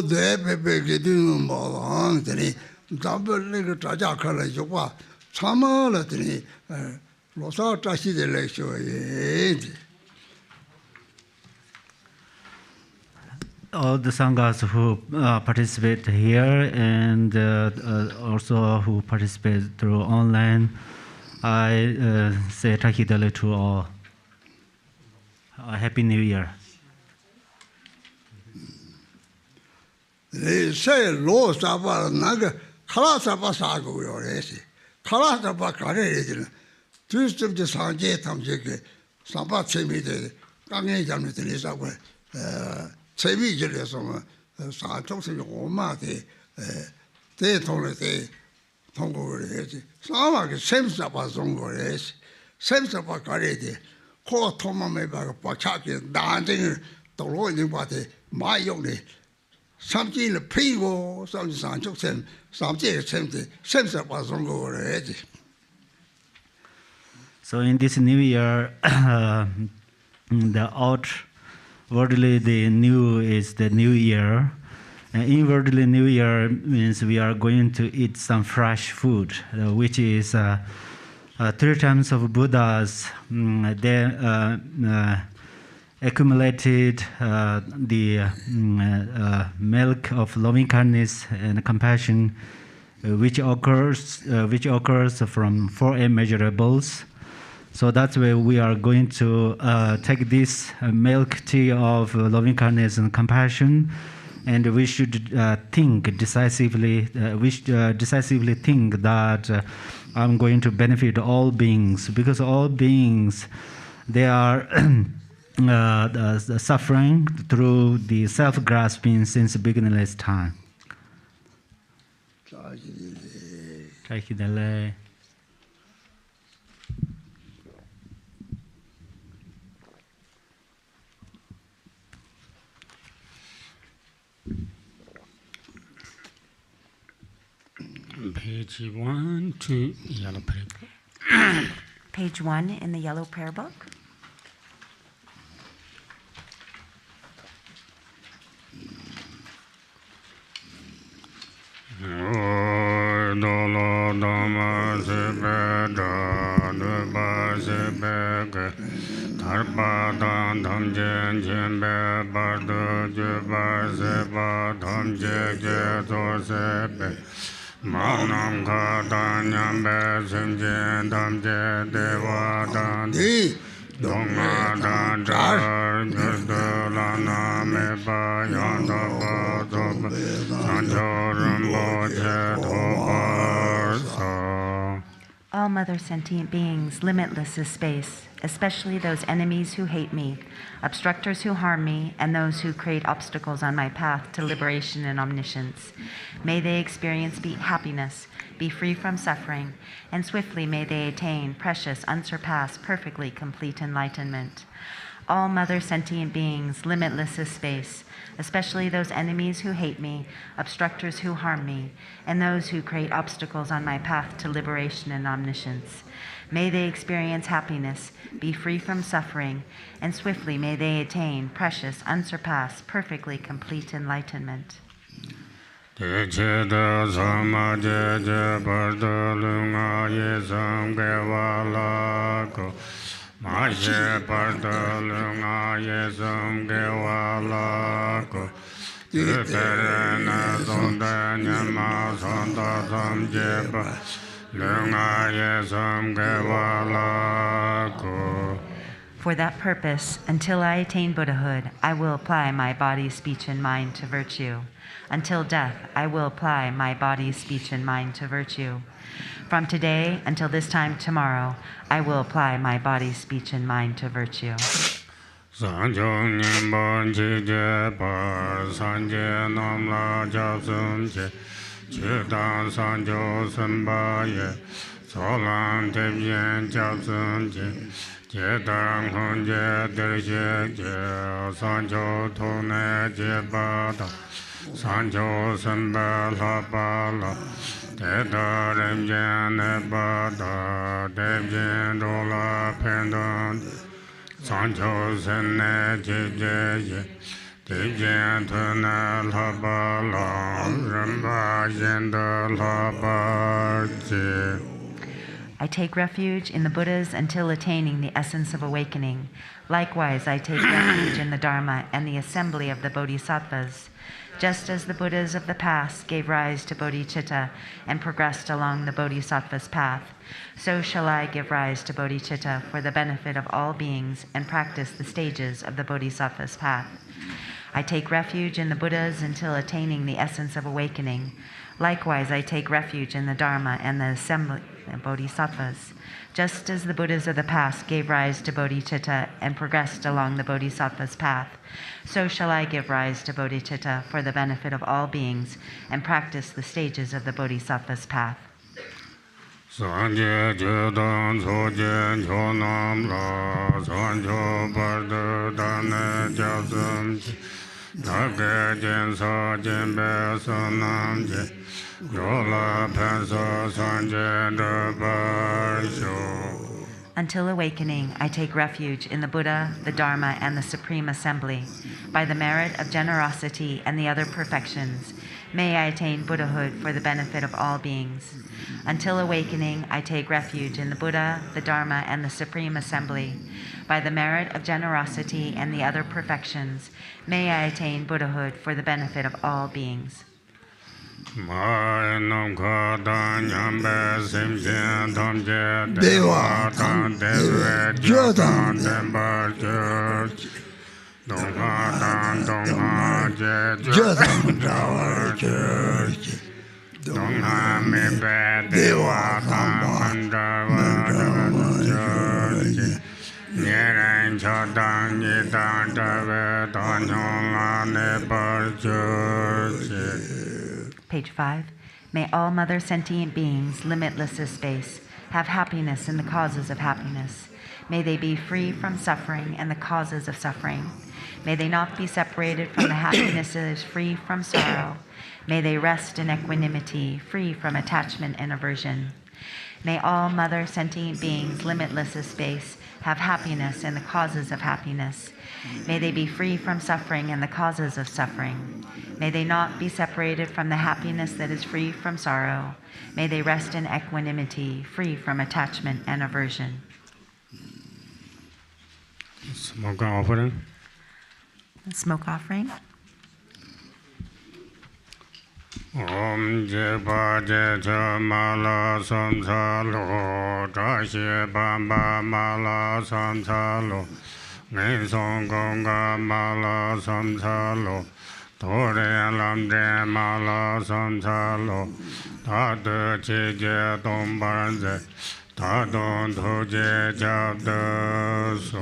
the baby doing more than double little Traja color, Chöpa, Chama, Losa Tashi the lecture. All the sanghas who participate here and also who participate through online, I say Tahidale to all. A Happy New Year. They say, Lo Saba Naga, Kalasaba Sago, your essay. Kalasaba Kare, just of the Sanje Tamjeke, Samba Semi, Gange Jamit, Semi Jelisoma, Santos, Roma, they told it, Tongo, some like Semsaba Zongo, Semsaba Karete, call Toma Meba, Pachaki, dancing, the Lord Body, my only. Something the people, some took them, something sense of was on go already. So in this new year, the outwardly the new is the new year, and inwardly new year means we are going to eat some fresh food, which is 3 times of Buddhas. Accumulated the milk of loving kindness and compassion, which occurs from 4 immeasurables. So that's where we are going to take this milk tea of loving kindness and compassion, and we should think decisively. We should decisively think that I'm going to benefit all beings, because all beings, they are suffering through the self-grasping since beginningless time. Page 1 to yellow prayer book. Page 1 in the yellow prayer book. All mother sentient beings, limitless is space, especially those enemies who hate me, obstructors who harm me, and those who create obstacles on my path to liberation and omniscience. May they experience happiness, be free from suffering, and swiftly may they attain precious, unsurpassed, perfectly complete enlightenment. All mother sentient beings, limitless is space, especially those enemies who hate me, obstructors who harm me, and those who create obstacles on my path to liberation and omniscience. May they experience happiness, be free from suffering, and swiftly may they attain precious, unsurpassed, perfectly complete enlightenment. For that purpose, until I attain Buddhahood, I will apply my body, speech, and mind to virtue. Until death, I will apply my body, speech, and mind to virtue. From today until this time tomorrow, I will apply my body, speech, and mind to virtue. Sanjo Samba La Bala, Teta Remjan Bada, Devjan Dola Pendant, Sanjo Sene Jije, I take refuge in the Buddhas until attaining the essence of awakening. Likewise, I take refuge in the Dharma and the assembly of the Bodhisattvas. Just as the Buddhas of the past gave rise to bodhichitta and progressed along the Bodhisattva's path, so shall I give rise to bodhichitta for the benefit of all beings and practice the stages of the Bodhisattva's path. I take refuge in the Buddhas until attaining the essence of awakening. Likewise, I take refuge in the Dharma and the assembly of Bodhisattvas. Just as the Buddhas of the past gave rise to bodhicitta and progressed along the Bodhisattva's path, so shall I give rise to bodhicitta for the benefit of all beings and practice the stages of the Bodhisattva's path. Until awakening, I take refuge in the Buddha, the Dharma, and the Supreme Assembly. By the merit of generosity and the other perfections, may I attain Buddhahood for the benefit of all beings. Until awakening, I take refuge in the Buddha, the Dharma, and the Supreme Assembly. By the merit of generosity and the other perfections, may I attain Buddhahood for the benefit of all beings. Page 5. May all mother sentient beings, limitless as space, have happiness in the causes of happiness. May they be free from suffering and the causes of suffering. May they not be separated from the happiness that is free from sorrow. May they rest in equanimity, free from attachment and aversion. May all mother sentient beings, limitless as space, have happiness in the causes of happiness. May they be free from suffering and the causes of suffering. May they not be separated from the happiness that is free from sorrow. May they rest in equanimity, free from attachment and aversion. Smoke offering. Smoke offering. Om Chöpa Chöpa Mala Samsalo Tashi Bamba Mala Samsalo Ngai Song Gonga Mala Samsalo Tore Lamde Mala Samsalo Tadu Chije Dombarze Tadon Toje Jabda So.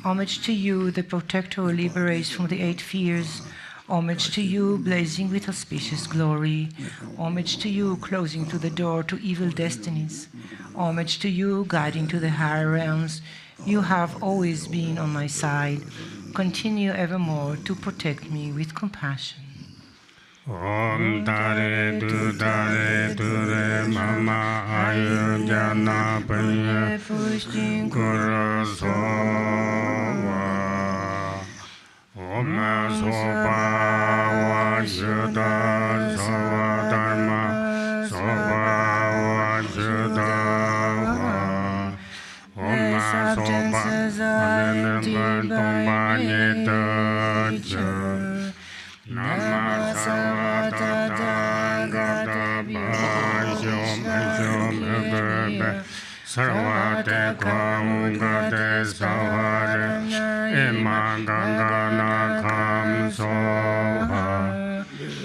Homage to you, the protector who liberates from the 8 fears. Homage to you, blazing with auspicious glory. Homage to you, closing to the door to evil destinies. Homage to you, guiding to the higher realms. You have always been on my side. Continue evermore to protect me with compassion. Om Tare Tu Re Mama Ayu Jana Panya Kura Sowa Om Sopa Vajuda Sowa Dharma Sopa Vajuda Om Sopa Vajuda Nama Savata Gata Bhajyom Bhajyom Bhajyom Sarvate Kvangate Savare Ima Gangana Kam Soha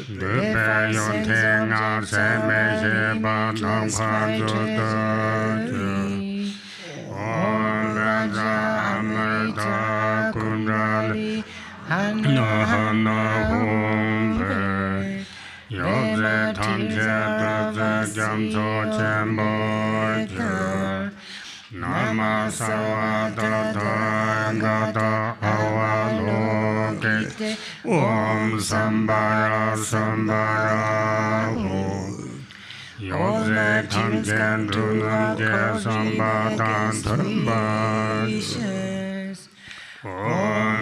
Dupe Yontenga Seme Sheba Nam Khanjota Om Raja Amrita Kundali Nahana Humpe Yodze Tamje Dze Jamso Chemboja Nama Savata Gata Avaloke Om Sambara Sambara Yodze Tamje Drunam Sambatan Tumbaj Om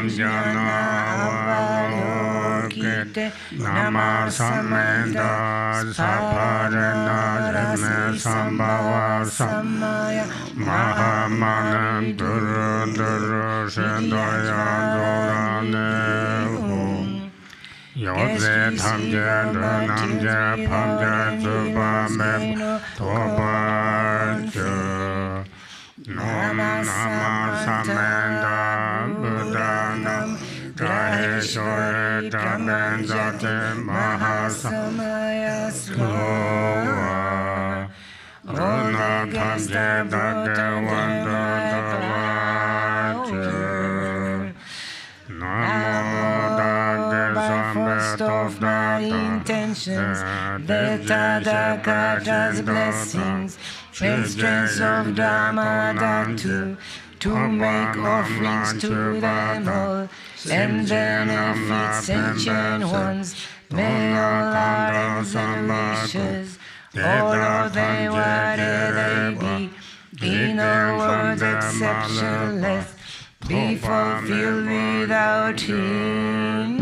Avalokite Namasamenda Saparana Sambhava Samaya Mahamana Duru Duru Sendaya Dorane Yodze Tamje Dunamje Pamje Zubame Tobaja Namasamenda Buddhanam Jayeshwara Dhamenzate Mahasamaya Slova Runa Tamje Dade Vandadavaja Namo Dade First of my intentions, the Tathagata's blessings, strengths of Dharma Dhatu, to make offerings to them all, and benefit sentient ones. May all our ends and wishes, all of them whatever they be, in a words exceptionless, be fulfilled without hindrance.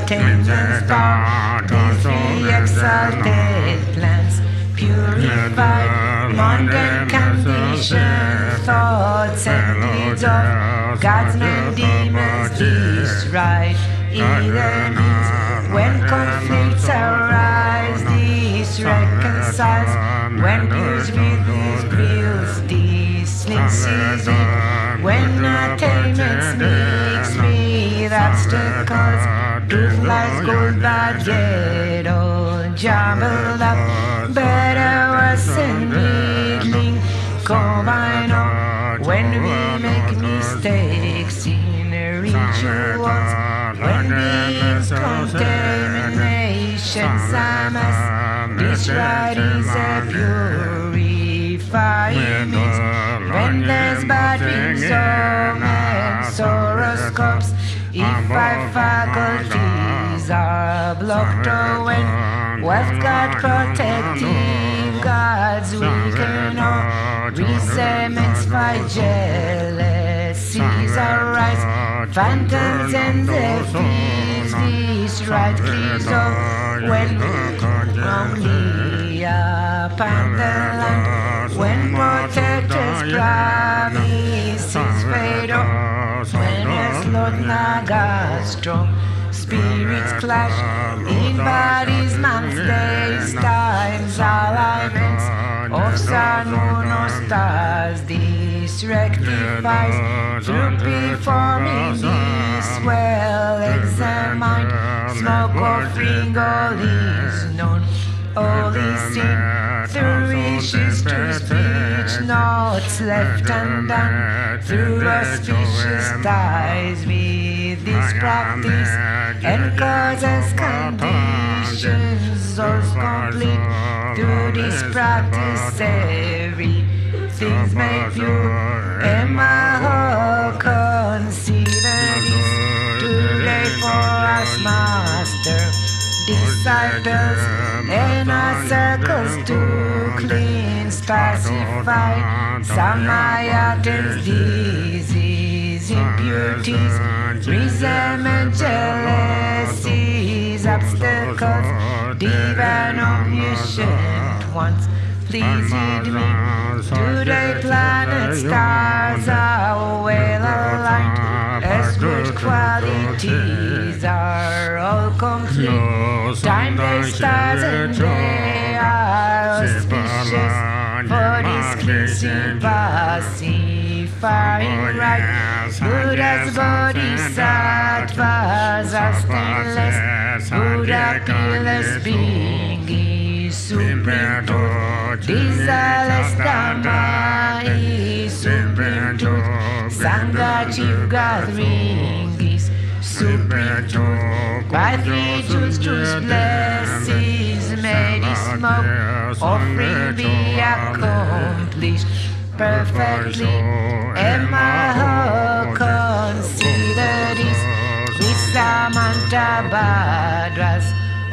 Tenzin star, these three exalted plants, purified, mundane conditions, thoughts and deeds of gods and demons, this right, either means when conflicts arise, this reconciles, when peace with these bills, this links it, when attainments mix with obstacles, truth lies gold that get all jumbled up, better, worse and middling, combine all, when we make mistakes in rituals, when beings contamination sufficient Samas. This rite is a purifying means. When there's bad dreams, song and soroscopes, if our faculties are blocked or when wealth God protecting God's weaken or resentments fight jealousies arise, phantoms and their fears, this right clears off when wrongly upon the land, when protectors promises fade off, when as Lord Naga strong spirits clash in bodies, months, days, times, alignments of sun, moon, or stars. This rectifies through performing this well-examined smoke offering. All is known, all is seen through wishes to speech, noughts left undone through auspicious ties. With this practice and causes conditions all complete, through this practice everything's made pure. And my whole consider this today for us, master, disciples, and our circles to cleanse, pacify Samayatans, disease, impurities, resentment, jealousies, obstacles, divine omniscient ones. Please heed me. Today planets, stars are well aligned, as good qualities are all complete. Time, day, stars, and they are auspicious for this cleansing, pacifying right. Buddha's bodhisattvas are stainless. Buddha pillars being is supreme truth. Desireless Dhamma is supreme truth. Sangha chief gathering is supreme truth. By 3 Jews, blessings made is smoke offering be accomplished perfectly. And my whole consider this Visamanta Bhadras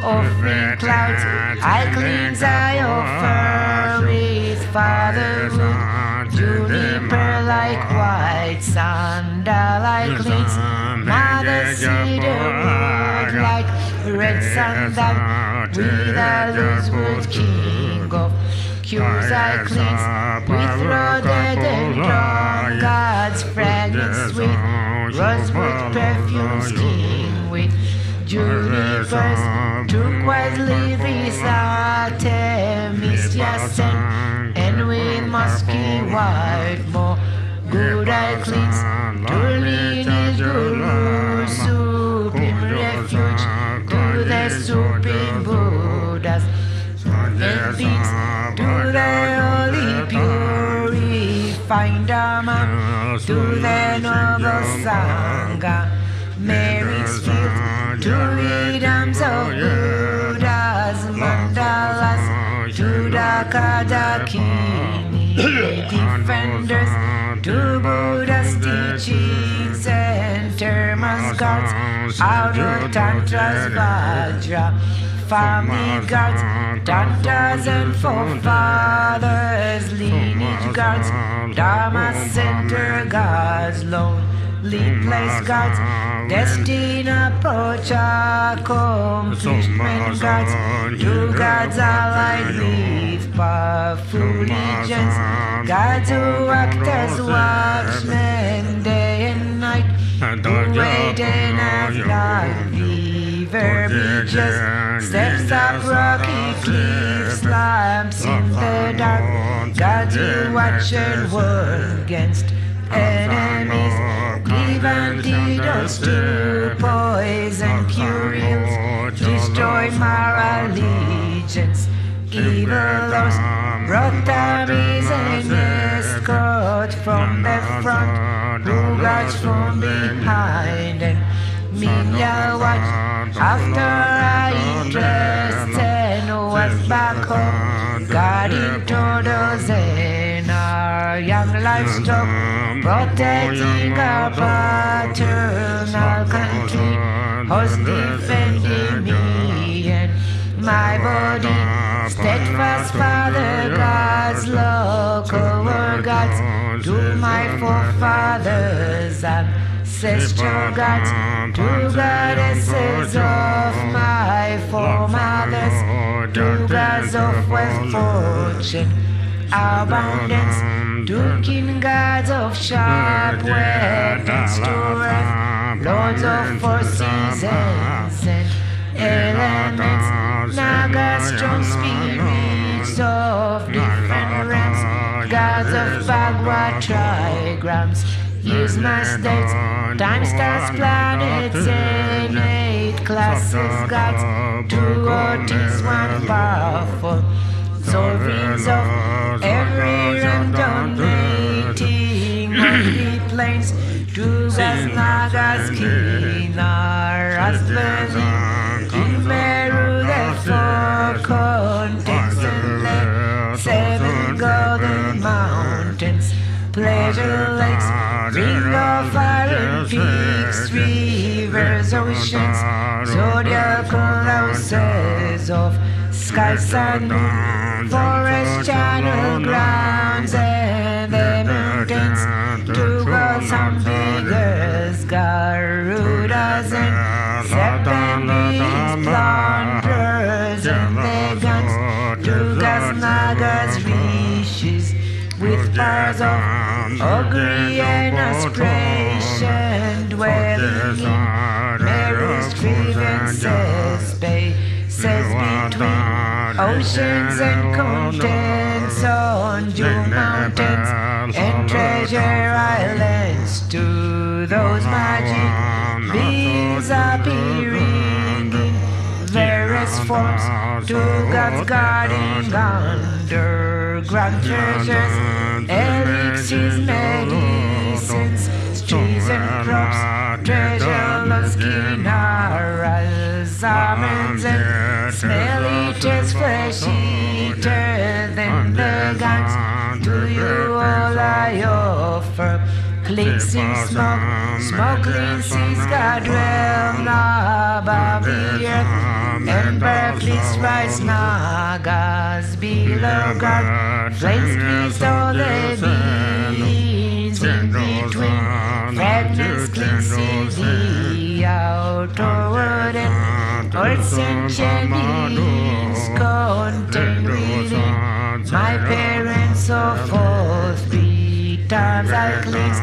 offering clouds. I cleanse, I offer with fatherhood, juniper like white sandal I cleanse, mother cedar wood like red sandal, with a loose wood king of cures I cleanse, with rhododendron God's fragrance sweet, rosewood perfumes king with junipers, turquoise lilies Artemisia scent, and with musky white more good I cleanse, to lineage guru supreme refuge, to the supreme Buddhas and beings, to the holy purifying Dharma, to the noble Sangha, Mary's field, to rhythms of Buddha's mandalas, to the Kadakini defenders, to Buddha's teachings and termas guards, out of Tantra's Vajra, family guards, Tantas and forefathers, lineage guards, Dharma center guards, lonely place guards, destined approach accomplishment guards, to God's allied with powerful legions, gods who act as watchmen day and night, who wait and have lively verbiages, steps up rocky cliffs, lamps in the dark, gods who watch and war against enemies, give antidotes to poison purines, destroy my allegiance, evil laws, brought armies and escort from the front, who guards from behind, and Minya watch after I dress. back home, guarding turtles in our young livestock, protecting our paternal country, who's defending me and my body. Steadfast Father Gods, local war gods, to my forefathers, ancestral gods, to goddesses of my foremothers, to gods of wealth, fortune, abundance, to king gods of sharp weapons, to earth, lords of four seasons and elements, Naga strong spirits of different realms, gods of Bhagavad trigrams, years, months, dates, time, stars, planets, and 8 classes, gods, 2 ortiz, 1 powerful, sovereigns of every realm, dominating earthly planes, 2 gods, Nagas, Kinaras, dwelling in Meru, the 4 continents and lakes, 7 golden mountains, pleasure lakes, ring of iron peaks, rivers, oceans, zodiacal houses of sky, sun, moon, forest, channel, grounds, and the mountains, 2 gods, ambiguous, Garudas, and serpentines, plunderers, and the guns, 2 gods, Nagas, rishis, with powers of augury and aspiration, dwelling in Meru's grievances, spaces between oceans and continents, on Jewel mountains and treasure islands, to those magic beings appearing in various forms, 2 gods guarding underground treasures, elixirs, medicines, trees and crops, treasure lost kinaras, almonds and smell eaters, flesh eater, then the guns, to you all I offer, cleansing smoke, smoke cleanses God realm above the earth, and Berkeley's rise, Nagas below God, flames squeeze all the beings in between, fragments cleansing the outward end, all sentient beings contained within, my parents of all 3 times I cleanse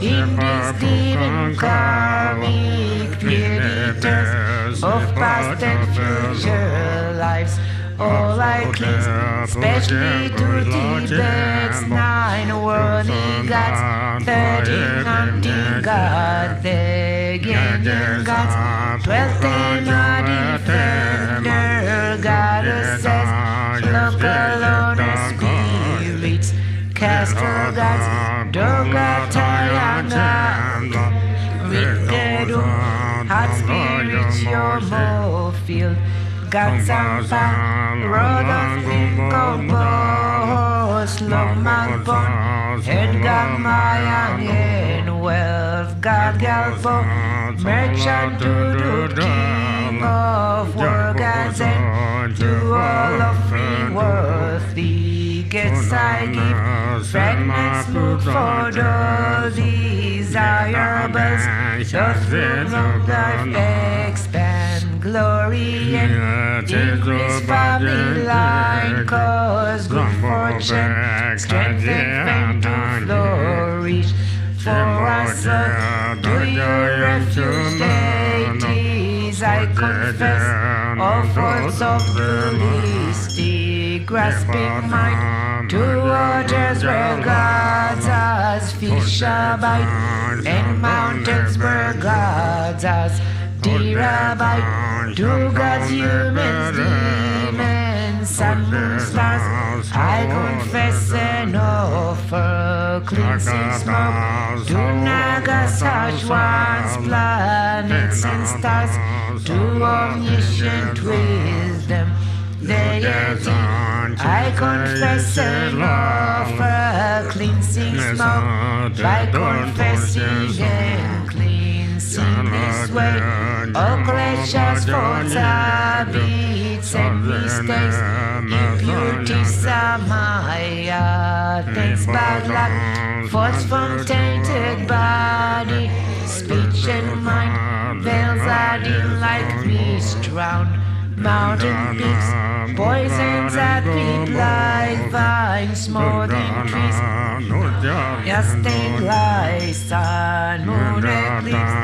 in these deepen karmic predators of past and future lives. All I cleanse, especially to Tibet's 9 worldly gods, 13 anti-god, the Genyan gods, 12 Tema defender goddesses, local owner spirits, Castle gods, Durga, Tayana, Rikkedu, hot spirits, your field, gods and pan, Rodon, Linkobos, Llama Chopa, Edgar, Mayang, and wealth, God, Galpo, merchant, Dudu, king of war gods, and to all offering worthy gifts I give, fragments look for the desirables, the throne of life expand, glory and increase family line, cause good fortune, strength and fame to flourish, for us to your refuge deities I confess, all faults of dualistic grasping mind, to waters where gods as fish abide, and mountains where gods as deer abide, to gods, humans, demons, sun, moon, stars, I confess and offer cleansing smoke, to Nagas, harsh ones, planets and stars, to omniscient wisdom, deity. I confess and offer cleansing smoke by confessing and cleansing this way. All glaciers, faults, habits, and mistakes, impurities are Maya. Thanks, bad luck, faults from tainted body, speech and mind, veils are dim like mist round mountain peaks, poisons that creep like vines, smothering trees, yasting like sun, moon eclipse,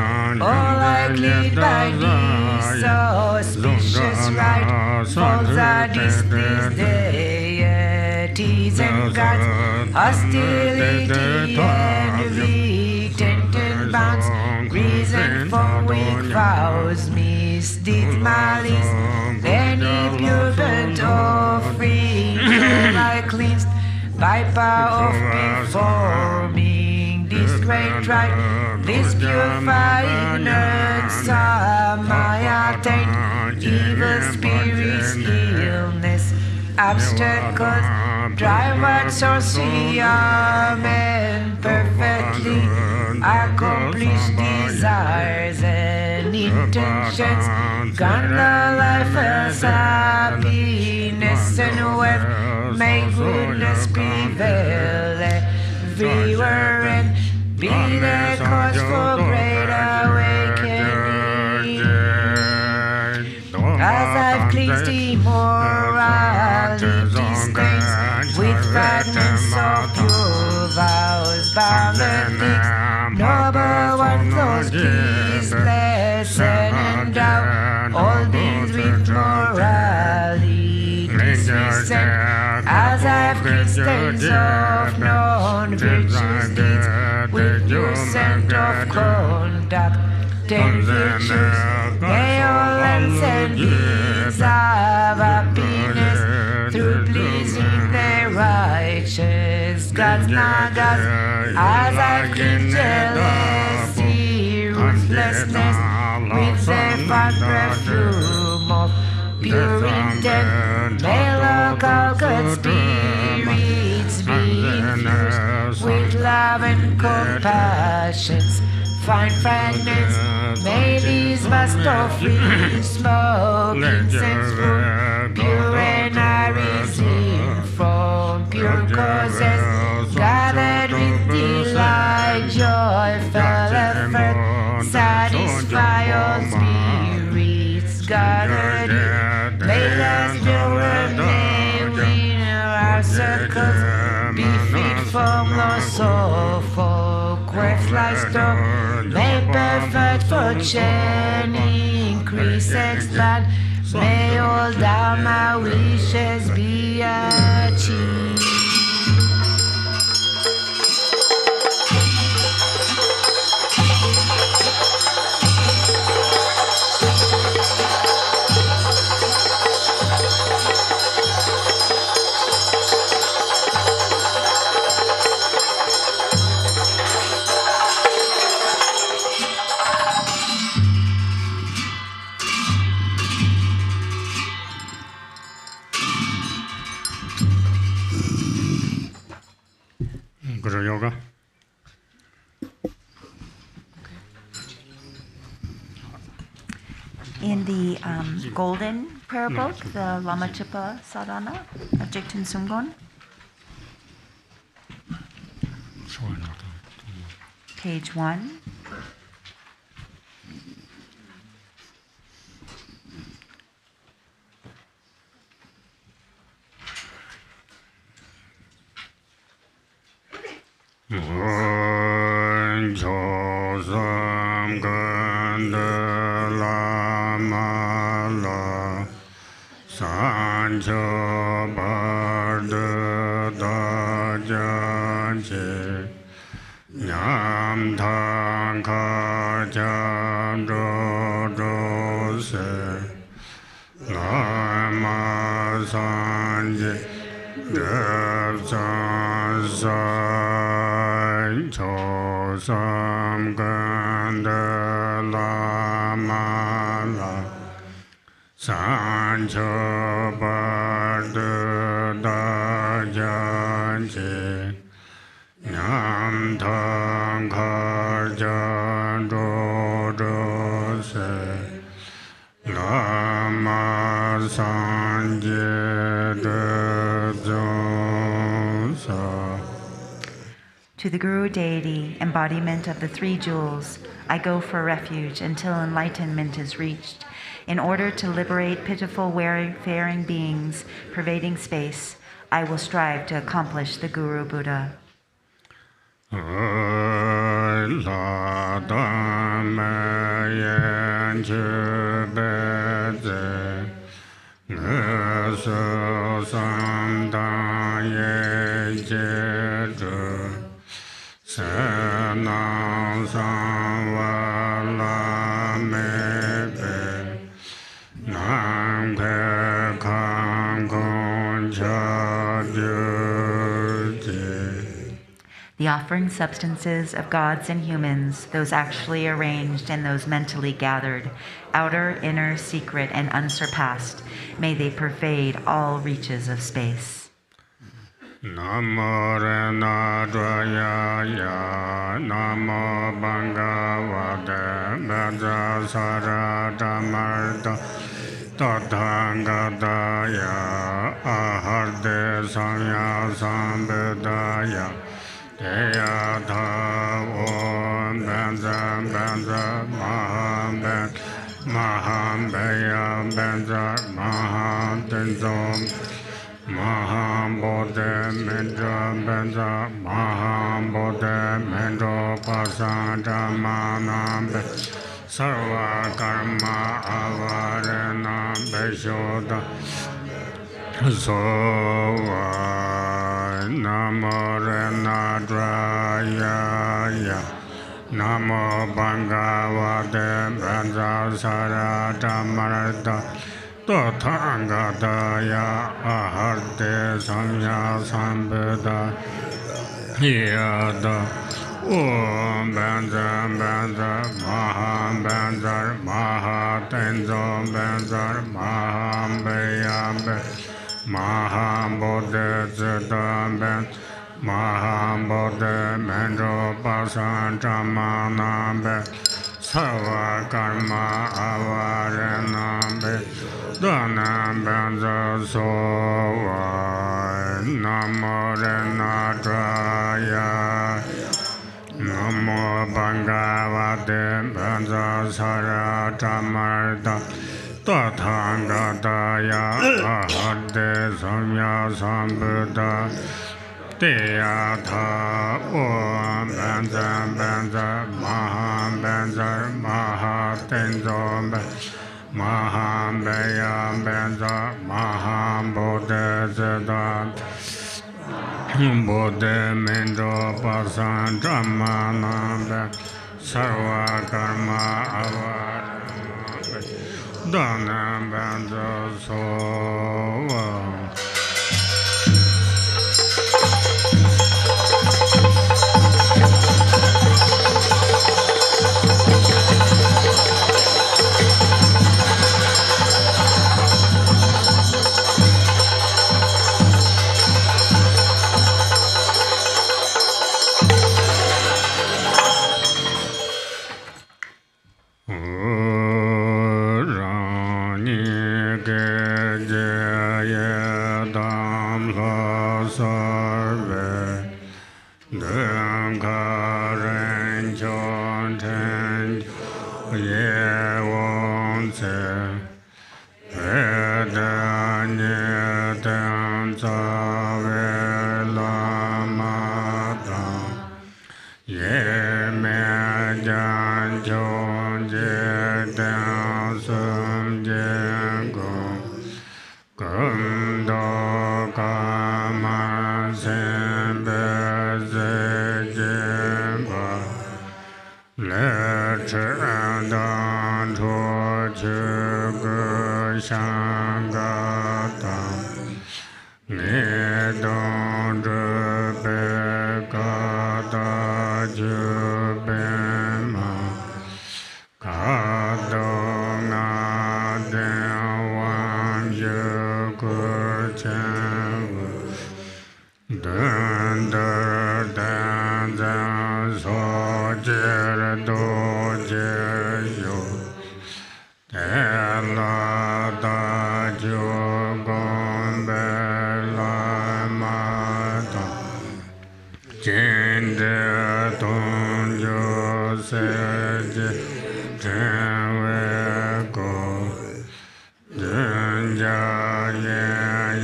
all like lead by these auspicious right, falls are displeased deities and gods, hostility, envy, tented bounds, reason for weak vows, misdeeds, malice, any pure burnt offering, I cleansed by power of performing this great rite, this purifying ignorance, Maya taint, evil spirits, illness, obstacles, drive out sorcery, amen, perfectly accomplish desires and intentions, grant the life as happiness and wealth, may goodness prevail everywhere and be the cause for great awakening. As I've cleansed immorality stains with fragments of pure vows, bound the things, noble one flows peace, blessed and endowed, all deeds with morality, descent. As I've cleansed stains of non-virtuous deeds with your scent of conduct, 10 virtues, may all ends and deeds of happiness through pleasing the righteous gods, nagas, as I've cleansed jealousy, ruthlessness with the fat perfume of pure intent, may local good spirits be infused with love and compassion. Fine fragments, may these vast offerings smoke incense from pure and I receive from pure causes, gathered with delight, joyful effort, satisfy all spirits gathered in. May us pure name in our circles, be fit from loss of all quest like storm. May perfect fortune increase, expand. May all Dharma wishes be achieved. Yoga. In the golden prayer book, the Llama Chopa Sadhana of Jigten Sumgon, page 1. Chöpa Lama To the Guru deity, embodiment of the three jewels, I go for refuge until enlightenment is reached. In order to liberate pitiful wayfaring beings pervading space, I will strive to accomplish the Guru Buddha. The offering substances of gods and humans, those actually arranged and those mentally gathered, outer, inner, secret, and unsurpassed, may they pervade all reaches of space. Namo Renadvaya Namo Bhagavate Dza Tsering Tathāgataya Aharte Samya Sambuddhaya Deyatha Om Benza Mahambeya Benza Tenzin Mahamudra Mendra Benza Mahamudra Mendra Pasanta Manambe Sarva Karma Avarena Beshoda Sova Namo Renadraya Namo Bhagavate Benza Sarata Marata Tathāgataya Aharte Samya Sambuddha Yada Om Benza Mahatenzin Benza Mahambeya Mahamudra Mahamudra Mendra Pasanta Manambe Sarva Karma Avarenambe Dhanam Benza Sova Namo Renadraya Namo Bhagavate Benza Sarata Marta Tathāgataya Aharte Samya Sambuddha Deyatha Om Benza Mahatenzin Mahambeya Benza Mahamudra Buddha Mendra Pasanta Manambe Sarva Karma Avarena Dhanam Benza Sova Jesu Tela Da Jogon Lama Jinde Ton Jose Tenwe Go Dunja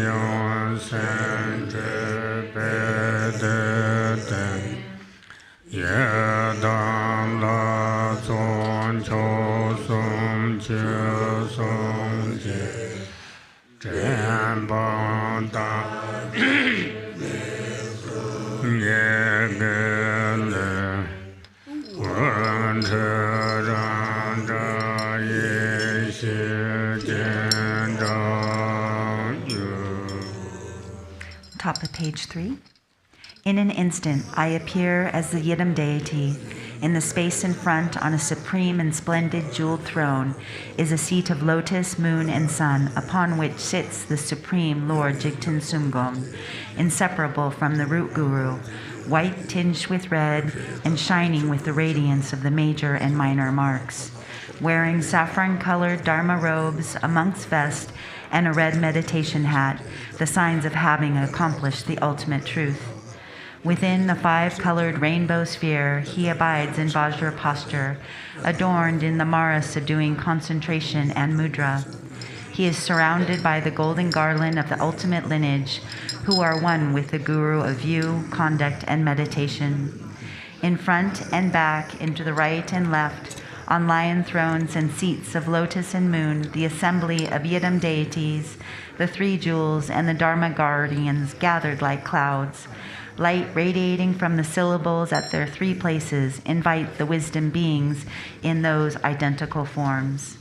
Yon Sente Bedete Yedam La Son Cho Som Che Som Je Tenbon Da Yegele Wan Che Ran Da Ye Shi Jen Da Yu. Top of page 3. In an instant, I appear as the Yidam deity. In the space in front, on a supreme and splendid jeweled throne, is a seat of lotus, moon, and sun, upon which sits the supreme Lord Jigten Sumgom, inseparable from the root guru, white tinged with red and shining with the radiance of the major and minor marks, wearing saffron-colored Dharma robes, a monk's vest, and a red meditation hat, the signs of having accomplished the ultimate truth. Within the 5-colored rainbow sphere, he abides in Vajra posture, adorned in the Mara subduing concentration and mudra. He is surrounded by the golden garland of the ultimate lineage, who are one with the guru of view, conduct, and meditation. In front and back, into the right and left, on lion thrones and seats of lotus and moon, the assembly of Yidam deities, the 3 jewels, and the Dharma guardians gathered like clouds. Light radiating from the syllables at their 3 places invite the wisdom beings in those identical forms.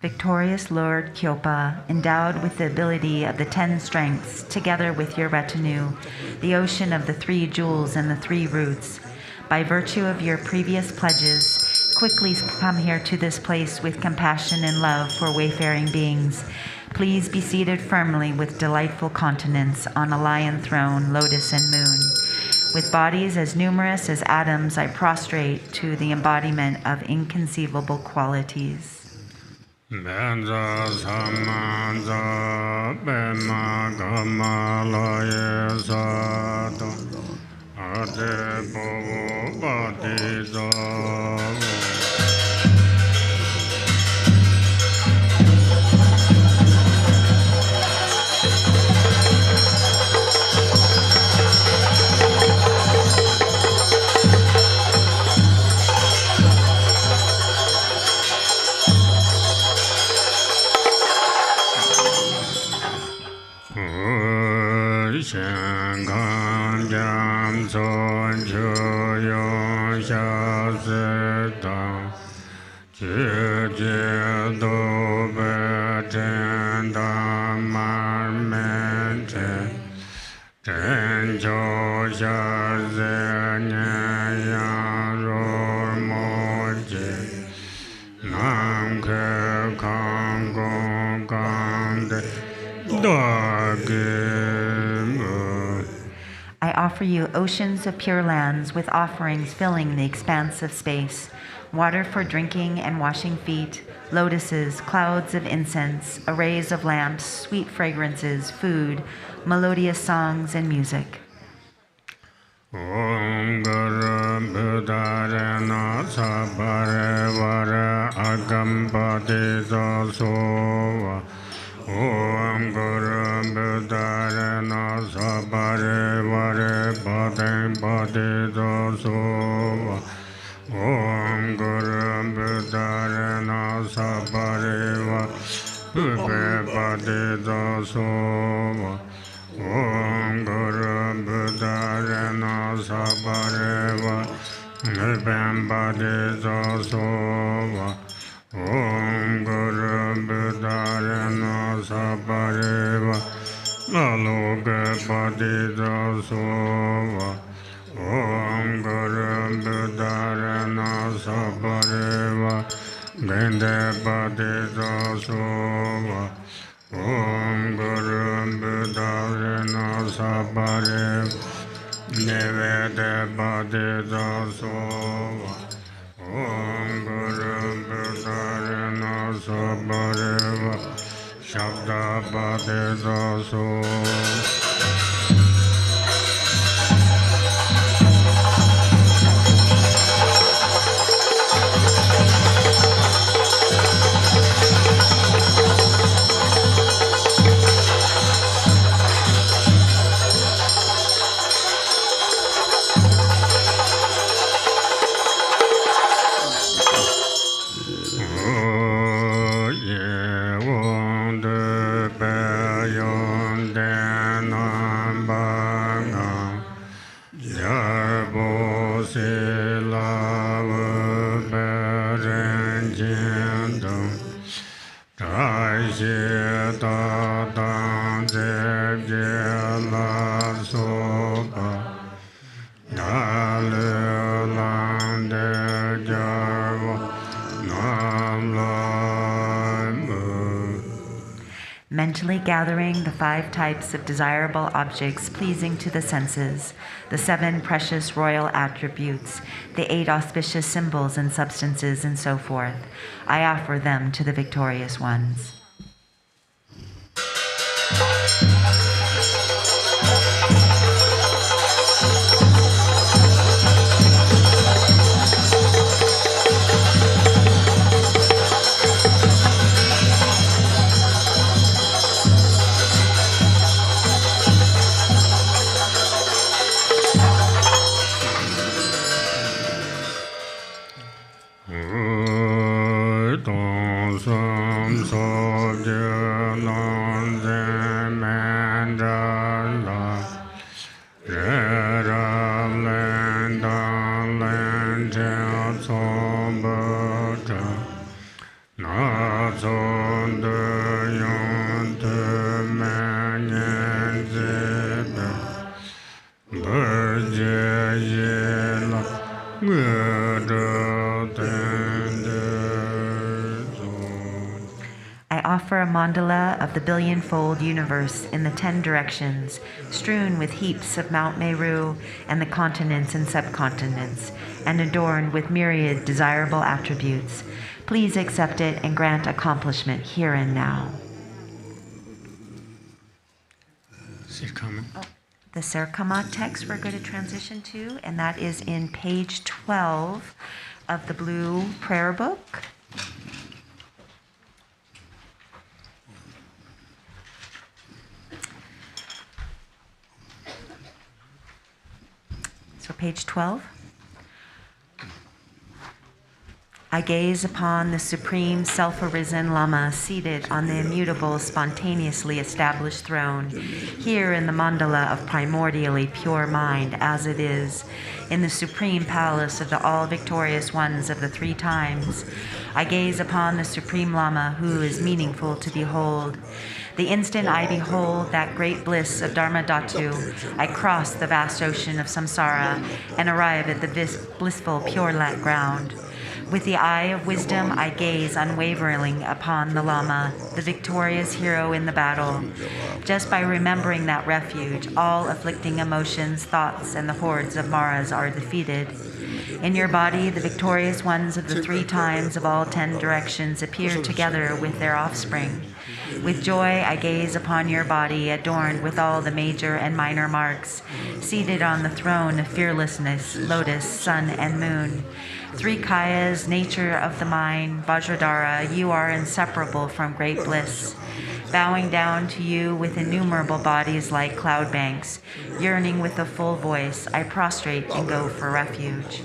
Victorious Lord Chöpa, endowed with the ability of the 10 strengths, together with your retinue, the ocean of the 3 jewels and the 3 roots, by virtue of your previous pledges, quickly come here to this place with compassion and love for wayfaring beings. Please be seated firmly with delightful countenance on a lion throne, lotus and moon. With bodies as numerous as atoms, I prostrate to the embodiment of inconceivable qualities. Benza Samanza Bema Gamalaya Sato Ate Bobo Batizo. Shen Gan Jam Son Chu Yon Sha Se Tang Chi Chi Do Be Chen Da Mar Men Chen Chen Cho Sha Se Nyan Yang Ro Mo Nam Ke Kang Gong Kang De Da Ge Mu. I offer you oceans of pure lands with offerings filling the expanse of space, water for drinking and washing feet, lotuses, clouds of incense, arrays of lamps, sweet fragrances, food, melodious songs, and music. Om Guru Buddha Rena Sabare Vare Agambati Sova. Om Guru Buddha Rena Sabare Vare Bade Bade Sova. Om Guru Buddha Rena Sabare Vare Bade Sova. Om Guru Buddha Rena Sabare Vare Bade Sova. Om Guru Buddha Rena Sabare Vare Bade Sova. Om Guru Buddha Rena Sabare Vare Bade Sova. Om Guru Buddha Rena Sabare Nevede Bade Sova. Om Guru Buddha Rena Sabare Shabda Bade Sova. Mentally gathering the 5 types of desirable objects pleasing to the senses, the 7 precious royal attributes, the 8 auspicious symbols and substances, and so forth, I offer them to the victorious ones. A mandala of the billion-fold universe in the 10 directions, strewn with heaps of Mount Meru and the continents and subcontinents, and adorned with myriad desirable attributes. Please accept it and grant accomplishment here and now. The Sarkama text we're going to transition to, and that is in page 12 of the blue prayer book. So page 12. I gaze upon the supreme self-arisen Lama seated on the immutable, spontaneously established throne, here in the mandala of primordially pure mind as it is, in the supreme palace of the all-victorious ones of the 3 times. I gaze upon the supreme Lama who is meaningful to behold. The instant I behold that great bliss of Dharma Dhatu, I cross the vast ocean of samsara and arrive at the blissful pure ground. With the eye of wisdom, I gaze unwaveringly upon the Lama, the victorious hero in the battle. Just by remembering that refuge, all afflicting emotions, thoughts, and the hordes of Maras are defeated. In your body, the victorious ones of the 3 times of all 10 directions appear together with their offspring. With joy, I gaze upon your body, adorned with all the major and minor marks, seated on the throne of fearlessness, lotus, sun, and moon. 3 kayas, nature of the mind, Vajradhara, you are inseparable from great bliss. Bowing down to you with innumerable bodies like cloud banks, yearning with a full voice, I prostrate and go for refuge.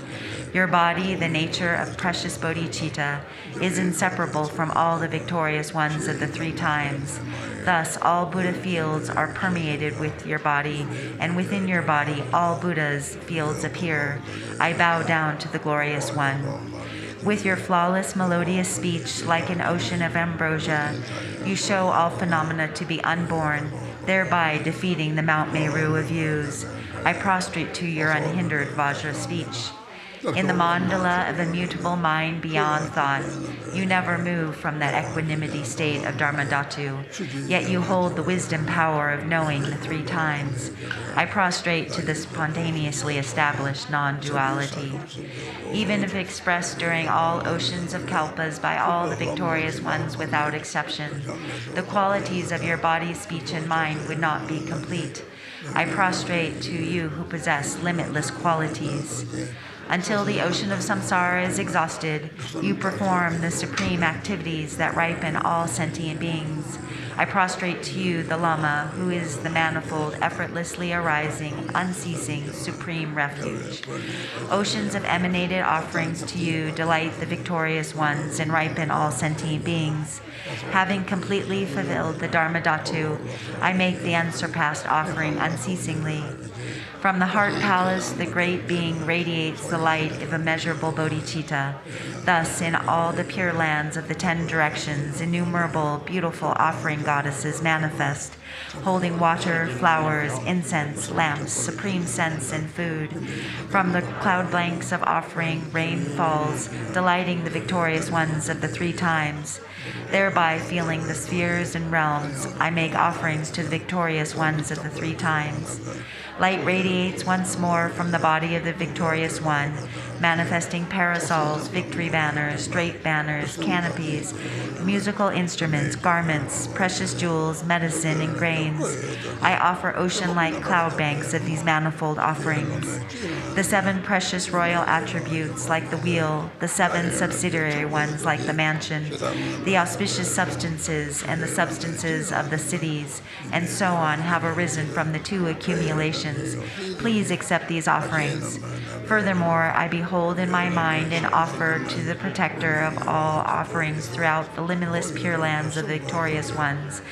Your body, the nature of precious bodhichitta, is inseparable from all the victorious ones of the 3 times. Thus, all Buddha fields are permeated with your body, and within your body, all Buddha's fields appear. I bow down to the glorious one. With your flawless, melodious speech, like an ocean of ambrosia, you show all phenomena to be unborn, thereby defeating the Mount Meru of views. I prostrate to your unhindered Vajra speech. In the mandala of immutable mind beyond thought, you never move from that equanimity state of Dharmadhatu, yet you hold the wisdom power of knowing the 3 times. I prostrate to the spontaneously established non-duality. Even if expressed during all oceans of kalpas by all the victorious ones without exception, the qualities of your body, speech, and mind would not be complete. I prostrate to you who possess limitless qualities. Until the ocean of samsara is exhausted, you perform the supreme activities that ripen all sentient beings. I prostrate to you, the Lama, who is the manifold, effortlessly arising, unceasing, supreme refuge. Oceans of emanated offerings to you delight the victorious ones and ripen all sentient beings. Having completely fulfilled the Dharmadhatu, I make the unsurpassed offering unceasingly. From the heart palace, the great being radiates the light of immeasurable bodhicitta. Thus, in all the pure lands of the 10 directions, innumerable, beautiful offering goddesses manifest, holding water, flowers, incense, lamps, supreme scents, and food. From the cloud blanks of offering, rain falls, delighting the victorious ones of the 3 times. Thereby, feeling the spheres and realms, I make offerings to the victorious ones of the 3 times. Light radiates once more from the body of the victorious one, manifesting parasols, victory banners, draped banners, canopies, musical instruments, garments, precious jewels, medicine, and grains. I offer ocean-like cloud banks of these manifold offerings. The 7 precious royal attributes, like the wheel, the 7 subsidiary ones, like the mansion, the auspicious substances and the substances of the cities, and so on, have arisen from the 2 accumulations. Please accept these offerings. Furthermore, I behold in my mind and offer to the protector of all offerings throughout the limitless pure lands of the victorious ones,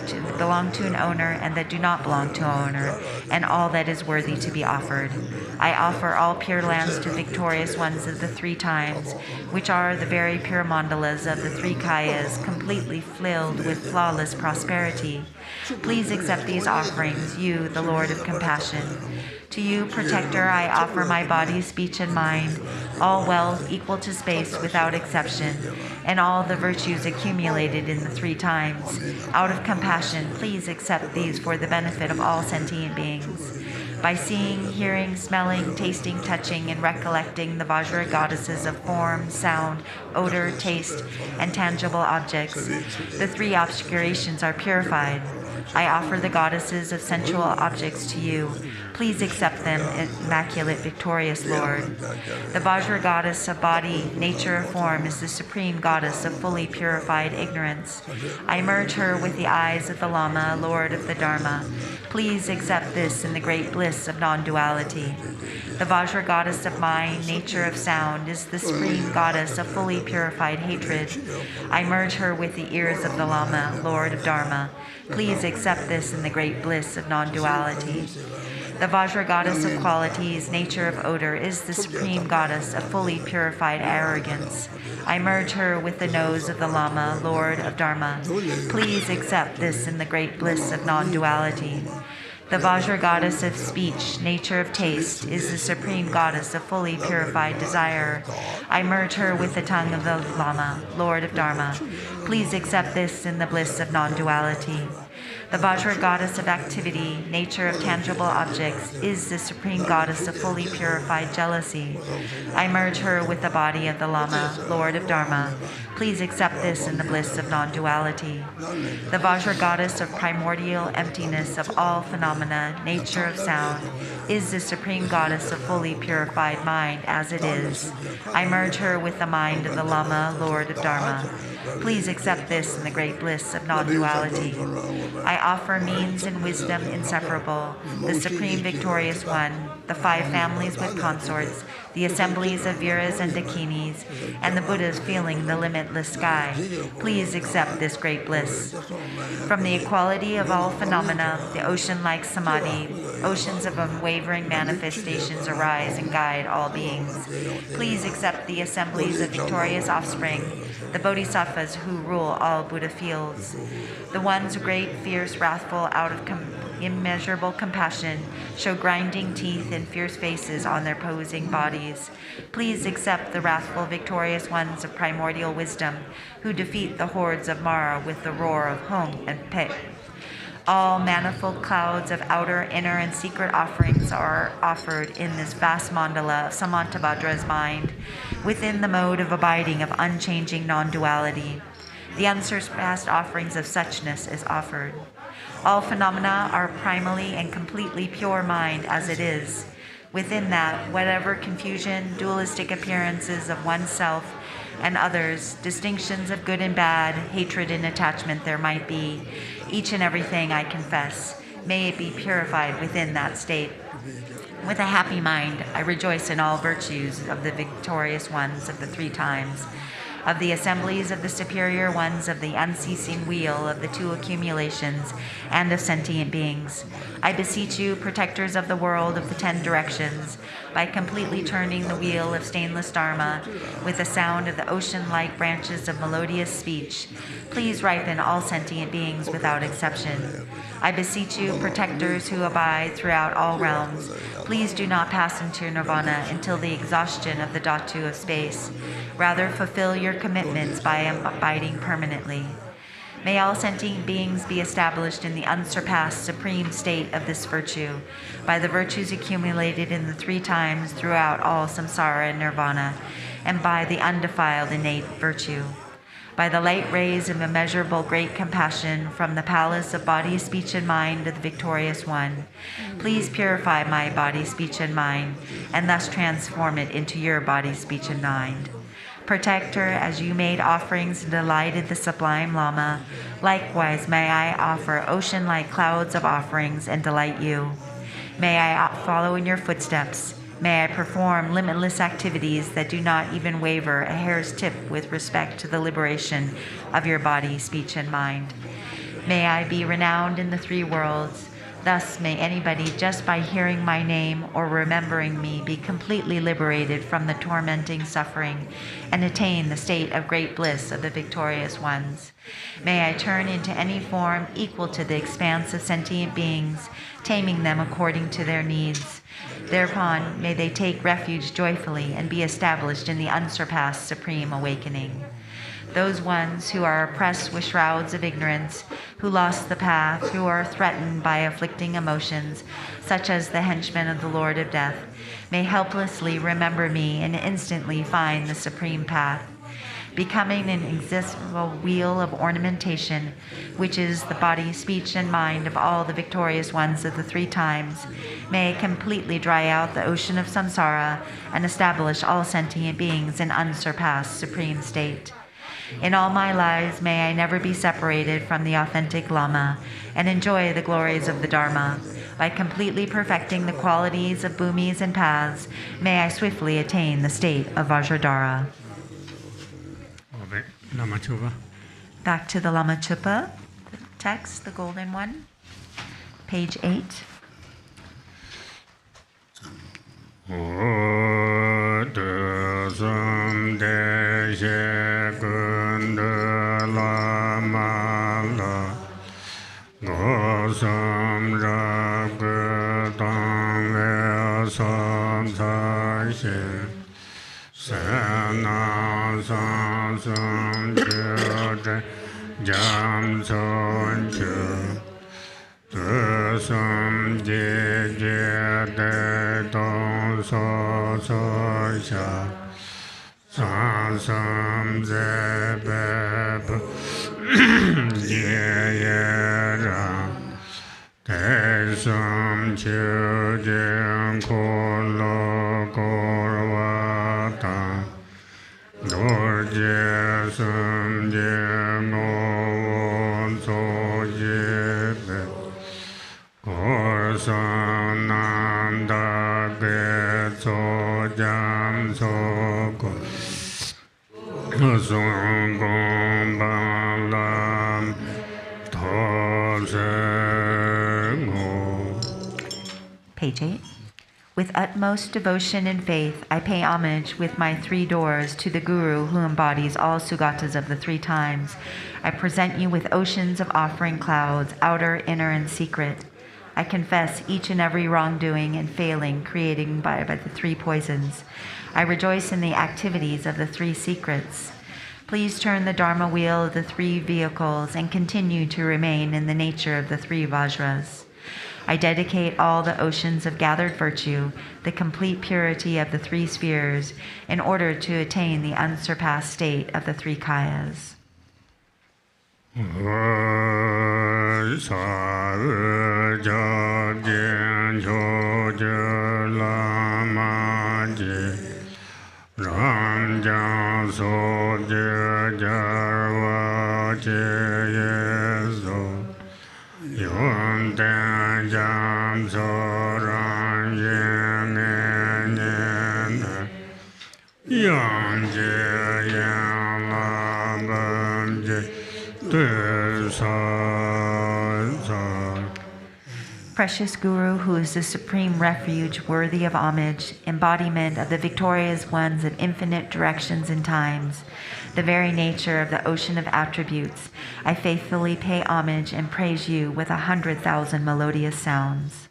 to belong to an owner and that do not belong to an owner, and all that is worthy to be offered. I offer all pure lands to victorious ones of the 3 times, which are the very pure mandalas of the 3 kayas, completely filled with flawless prosperity. Please accept these offerings, you, the Lord of Compassion. To you, protector, I offer my body, speech, and mind, all wealth equal to space without exception, and all the virtues accumulated in the 3 times. Out of compassion, please accept these for the benefit of all sentient beings. By seeing, hearing, smelling, tasting, touching, and recollecting the Vajra goddesses of form, sound, odor, taste, and tangible objects, the 3 obscurations are purified. I offer the goddesses of sensual objects to you. Please accept them, immaculate, victorious Lord. The Vajra goddess of body, nature, form is the supreme goddess of fully purified ignorance. I merge her with the eyes of the Lama, Lord of the Dharma. Please accept this in the great bliss of non-duality. The Vajra goddess of mind, nature of sound, is the supreme goddess of fully purified hatred. I merge her with the ears of the Lama, Lord of Dharma. Please accept this in the great bliss of non-duality. The Vajra goddess of qualities, nature of odor, is the supreme goddess of fully purified arrogance. I merge her with the nose of the Lama, Lord of Dharma. Please accept this in the great bliss of non-duality. The Vajra goddess of speech, nature of taste, is the supreme goddess of fully purified desire. I merge her with the tongue of the Lama, Lord of Dharma. Please accept this in the bliss of non-duality. The Vajra goddess of activity, nature of tangible objects, is the supreme goddess of fully purified jealousy. I merge her with the body of the Lama, Lord of Dharma. Please accept this in the bliss of non-duality. The Vajra goddess of primordial emptiness of all phenomena, nature of sound, is the supreme goddess of fully purified mind as it is. I merge her with the mind of the Lama, Lord of Dharma. Please accept this in the great bliss of non-duality. I offer means and wisdom inseparable, the Supreme Victorious One, the 5 families with consorts, the assemblies of Viras and Dakinis, and the Buddhas feeling the limitless sky. Please accept this great bliss. From the equality of all phenomena, the ocean-like samadhi, oceans of unwavering manifestations arise and guide all beings. Please accept the assemblies of victorious offspring, the bodhisattvas who rule all Buddha fields, the ones great, fierce, wrathful, out of immeasurable compassion, show grinding teeth and fierce faces on their posing bodies. Please accept the wrathful, victorious ones of primordial wisdom, who defeat the hordes of Mara with the roar of Hum and Pe. All manifold clouds of outer, inner, and secret offerings are offered in this vast mandala of Samantabhadra's mind, within the mode of abiding of unchanging non-duality. The unsurpassed offerings of suchness is offered. All phenomena are primally and completely pure mind as it is. Within that, whatever confusion, dualistic appearances of oneself and others, distinctions of good and bad, hatred and attachment there might be, each and everything I confess, may it be purified within that state. With a happy mind, I rejoice in all virtues of the victorious ones of the 3 times, of the assemblies of the superior ones of the unceasing wheel of the 2 accumulations, and of sentient beings. I beseech you, protectors of the world of the 10 directions, by completely turning the wheel of stainless Dharma with the sound of the ocean-like branches of melodious speech, please ripen all sentient beings without exception. I beseech you, protectors who abide throughout all realms, please do not pass into nirvana until the exhaustion of the dhatu of space. Rather, fulfill your commitments by abiding permanently. May all sentient beings be established in the unsurpassed supreme state of this virtue, by the virtues accumulated in the 3 times throughout all samsara and nirvana, and by the undefiled innate virtue. By the light rays of immeasurable great compassion from the palace of body, speech, and mind of the victorious one, please purify my body, speech, and mind, and thus transform it into your body, speech, and mind. Protect her as you made offerings and delighted the sublime Lama. Likewise, may I offer ocean-like clouds of offerings and delight you. May I follow in your footsteps. May I perform limitless activities that do not even waver a hair's tip with respect to the liberation of your body, speech, and mind. May I be renowned in the 3 worlds. Thus may anybody, just by hearing my name or remembering me, be completely liberated from the tormenting suffering and attain the state of great bliss of the victorious ones. May I turn into any form equal to the expanse of sentient beings, taming them according to their needs. Thereupon may they take refuge joyfully and be established in the unsurpassed supreme awakening. Those ones who are oppressed with shrouds of ignorance, who lost the path, who are threatened by afflicting emotions, such as the henchmen of the Lord of Death, may helplessly remember me and instantly find the supreme path. Becoming an inexhaustible wheel of ornamentation, which is the body, speech, and mind of all the victorious ones of the 3 times, may I completely dry out the ocean of samsara and establish all sentient beings in unsurpassed supreme state. In all my lives, may I never be separated from the authentic Lama and enjoy the glories of the Dharma. By completely perfecting the qualities of bhumis and paths, may I swiftly attain the state of Vajradhara. Llama Chopa. Back to the Llama Chopa, the text, the golden one, page 8. Lama Sana san sun chu jam son chu tu sum je je de don so so sha san sam ze be ye ye ra te sum chu je ko lo ko wa ta do je sum je no won so je be or san nan da ge so jam so ko song gong ban lam to se mo. Page 8. With utmost devotion and faith, I pay homage with my 3 doors to the Guru who embodies all Sugatas of the 3 times. I present you with oceans of offering clouds, outer, inner, and secret. I confess each and every wrongdoing and failing created by the 3 poisons. I rejoice in the activities of the 3 secrets. Please turn the Dharma wheel of the 3 vehicles and continue to remain in the nature of the 3 Vajras. I dedicate all the oceans of gathered virtue, the complete purity of the 3 spheres, in order to attain the unsurpassed state of the 3 Kayas. Yun ten jam so ran yin yin yun je yan la ban je tu sa sa. Precious Guru, who is the supreme refuge worthy of homage, embodiment of the victorious ones of infinite directions and times, the very nature of the ocean of attributes, I faithfully pay homage and praise you with 100,000 melodious sounds.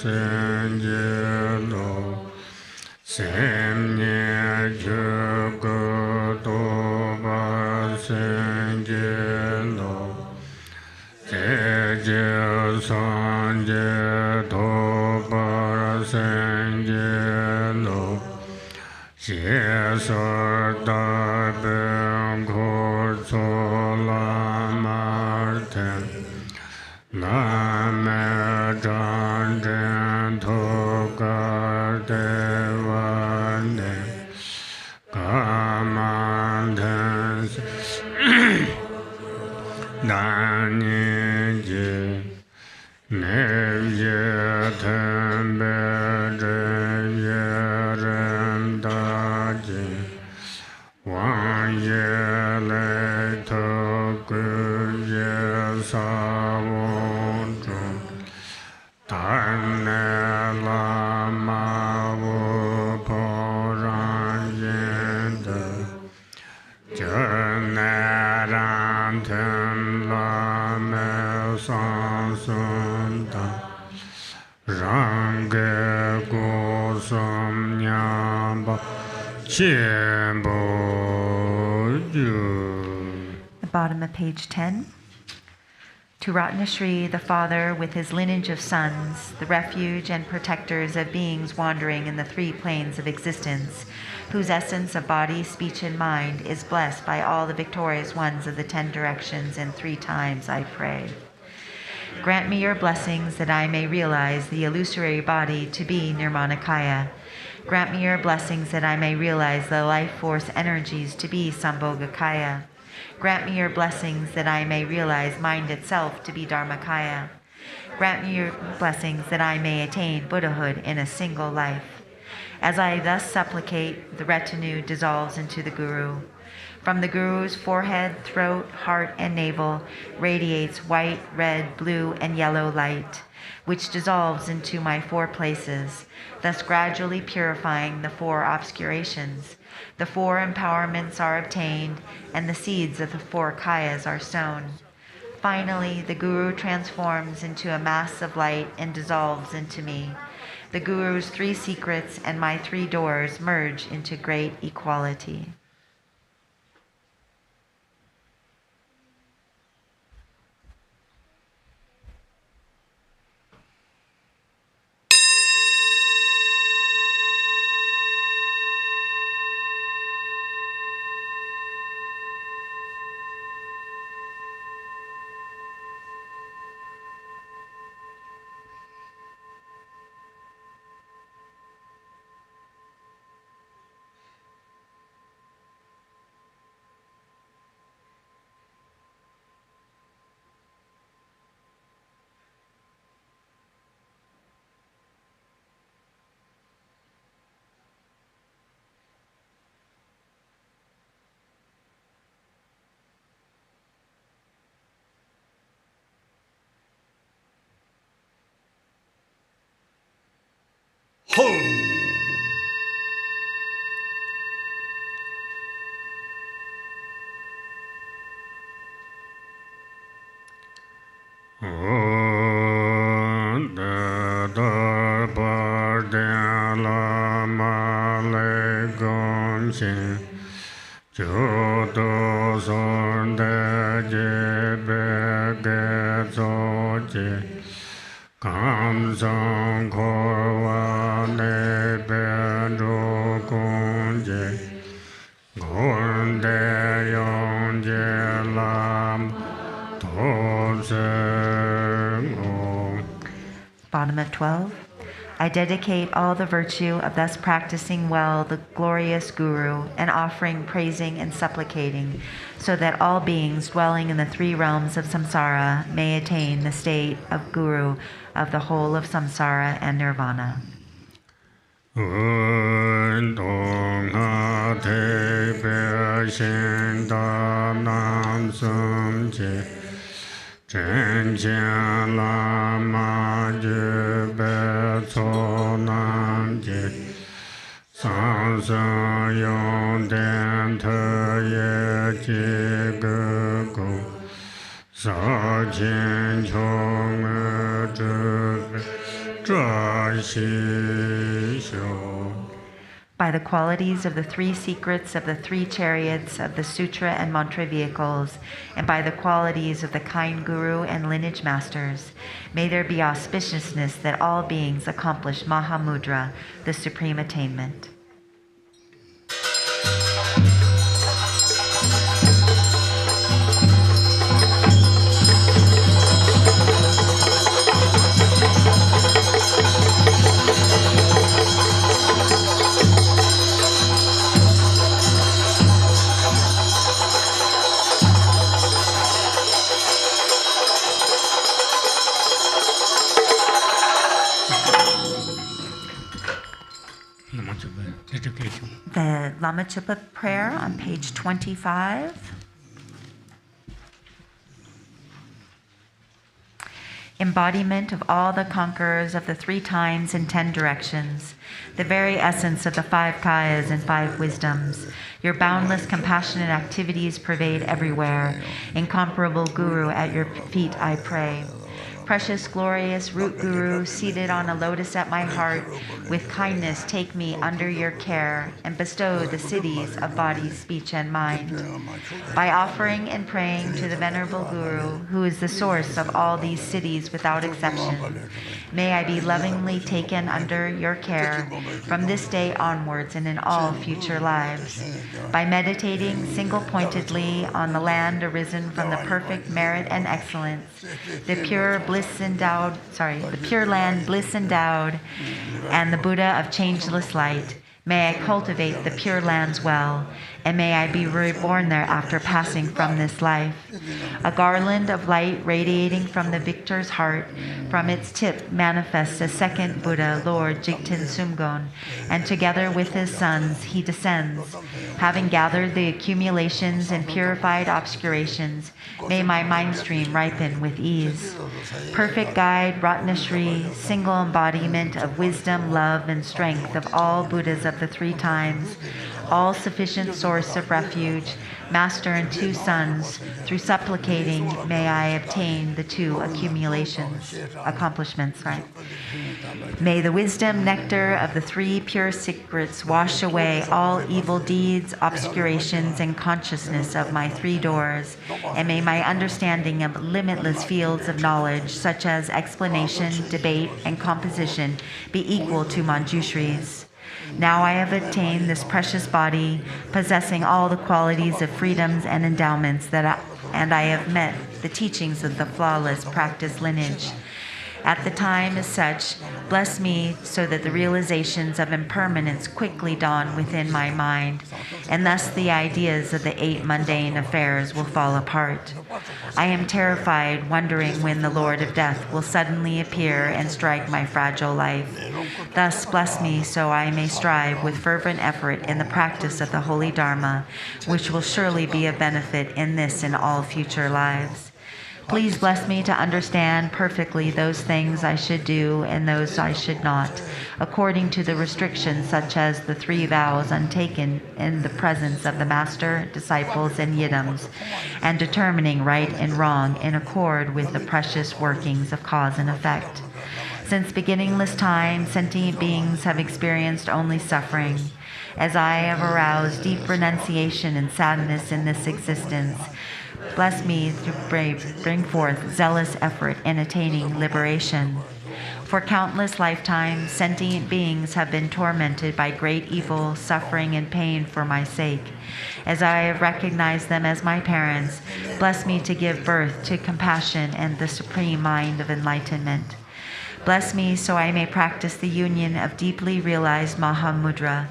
Sangelo Semne Chöpa Toba Sengelo Teje Sanje Toba Sengelo Shesar Dabem Korsola Marten Lama Chopa Togar Devane Kamandens Lineage Nevye Tembe Devye Rendaji Wanye Le Tokye Savonjun Tane Lama Vuporan Yende Jeneranten Lame Sansunda Range Gosam Nyamba Chenpo The bottom of page 10. To Ratnashri, the Father, with his lineage of sons, the refuge and protectors of beings wandering in the three planes of existence, whose essence of body, speech, and mind is blessed by all the victorious ones of the 10 directions, and 3 times I pray. Grant me your blessings that I may realize the illusory body to be Nirmanakaya. Grant me your blessings that I may realize the life force energies to be Sambhogakaya. Grant me your blessings that I may realize mind itself to be Dharmakaya. Grant me your blessings that I may attain Buddhahood in a single life. As I thus supplicate, the retinue dissolves into the Guru. From the Guru's forehead, throat, heart, and navel radiates white, red, blue, and yellow light, which dissolves into my 4 places, thus gradually purifying the 4 obscurations. The 4 empowerments are obtained, and the seeds of the 4 kayas are sown. Finally, the Guru transforms into a mass of light and dissolves into me. The Guru's 3 secrets and my 3 doors merge into great equality. Home. Bottom of 12. I dedicate all the virtue of thus practicing well the glorious Guru and offering, praising, and supplicating, so that all beings dwelling in the 3 realms of samsara may attain the state of Guru of the whole of samsara and nirvana. Tenzin Lama Jube Sonanje Sansan Yon Den Teye Jigu Sa Jin Chong Jube Zha Xi Xiu. by the qualities of the 3 secrets of the 3 chariots of the sutra and mantra vehicles, and by the qualities of the kind guru and lineage masters, may there be auspiciousness that all beings accomplish Mahamudra, the supreme attainment. The Llama Chopa prayer on page 25. Embodiment of all the conquerors of the 3 times and 10 directions, the very essence of the 5 kayas and 5 wisdoms. Your boundless compassionate activities pervade everywhere. Incomparable Guru, at your feet I pray. Precious, glorious root guru, seated on a lotus at my heart, with kindness take me under your care and bestow the cities of body, speech, and mind. By offering and praying to the Venerable Guru, who is the source of all these cities without exception, may I be lovingly taken under your care from this day onwards and in all future lives. By meditating single-pointedly on the land arisen from the perfect merit and excellence, the pure land bliss endowed, and the Buddha of changeless light, may I cultivate the pure lands well, and may I be reborn there after passing from this life. A garland of light radiating from the victor's heart, from its tip manifests a second Buddha, Lord Jigten Sumgon, and together with his sons he descends. Having gathered the accumulations and purified obscurations, may my mind stream ripen with ease. Perfect guide, Ratnashri, single embodiment of wisdom, love, and strength of all Buddhas of the 3 times, all-sufficient source of refuge, master and 2 sons, through supplicating may I obtain the 2 accomplishments. May the wisdom nectar of the 3 pure secrets wash away all evil deeds, obscurations, and consciousness of my 3 doors, and may my understanding of limitless fields of knowledge, such as explanation, debate, and composition, be equal to Manjushri's. Now I have attained this precious body, possessing all the qualities of freedoms and endowments and I have met the teachings of the flawless practice lineage. At the time as such, bless me so that the realizations of impermanence quickly dawn within my mind, and thus the ideas of the 8 mundane affairs will fall apart. I am terrified, wondering when the Lord of Death will suddenly appear and strike my fragile life. Thus bless me so I may strive with fervent effort in the practice of the Holy Dharma, which will surely be of benefit in this and all future lives. Please bless me to understand perfectly those things I should do and those I should not, according to the restrictions such as the 3 vows untaken in the presence of the Master, disciples, and yidams, and determining right and wrong in accord with the precious workings of cause and effect. Since beginningless time, sentient beings have experienced only suffering. As I have aroused deep renunciation and sadness in this existence, bless me to bring forth zealous effort in attaining liberation. For countless lifetimes, sentient beings have been tormented by great evil, suffering, and pain for my sake. As I have recognized them as my parents, bless me to give birth to compassion and the supreme mind of enlightenment. Bless me so I may practice the union of deeply realized Mahamudra,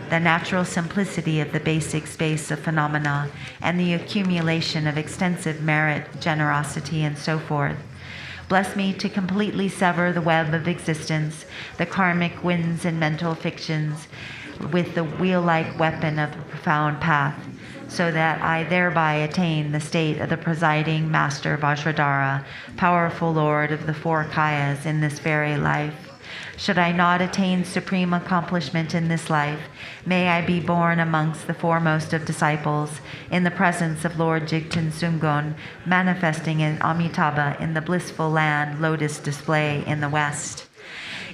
the natural simplicity of the basic space of phenomena, and the accumulation of extensive merit, generosity, and so forth. Bless me to completely sever the web of existence, the karmic winds and mental fictions, with the wheel-like weapon of the profound path, so that I thereby attain the state of the presiding Master Vajradhara, powerful Lord of the 4 kayas in this very life. Should I not attain supreme accomplishment in this life, may I be born amongst the foremost of disciples, in the presence of Lord Jigten Sumgon, manifesting in Amitabha in the blissful land lotus display in the west.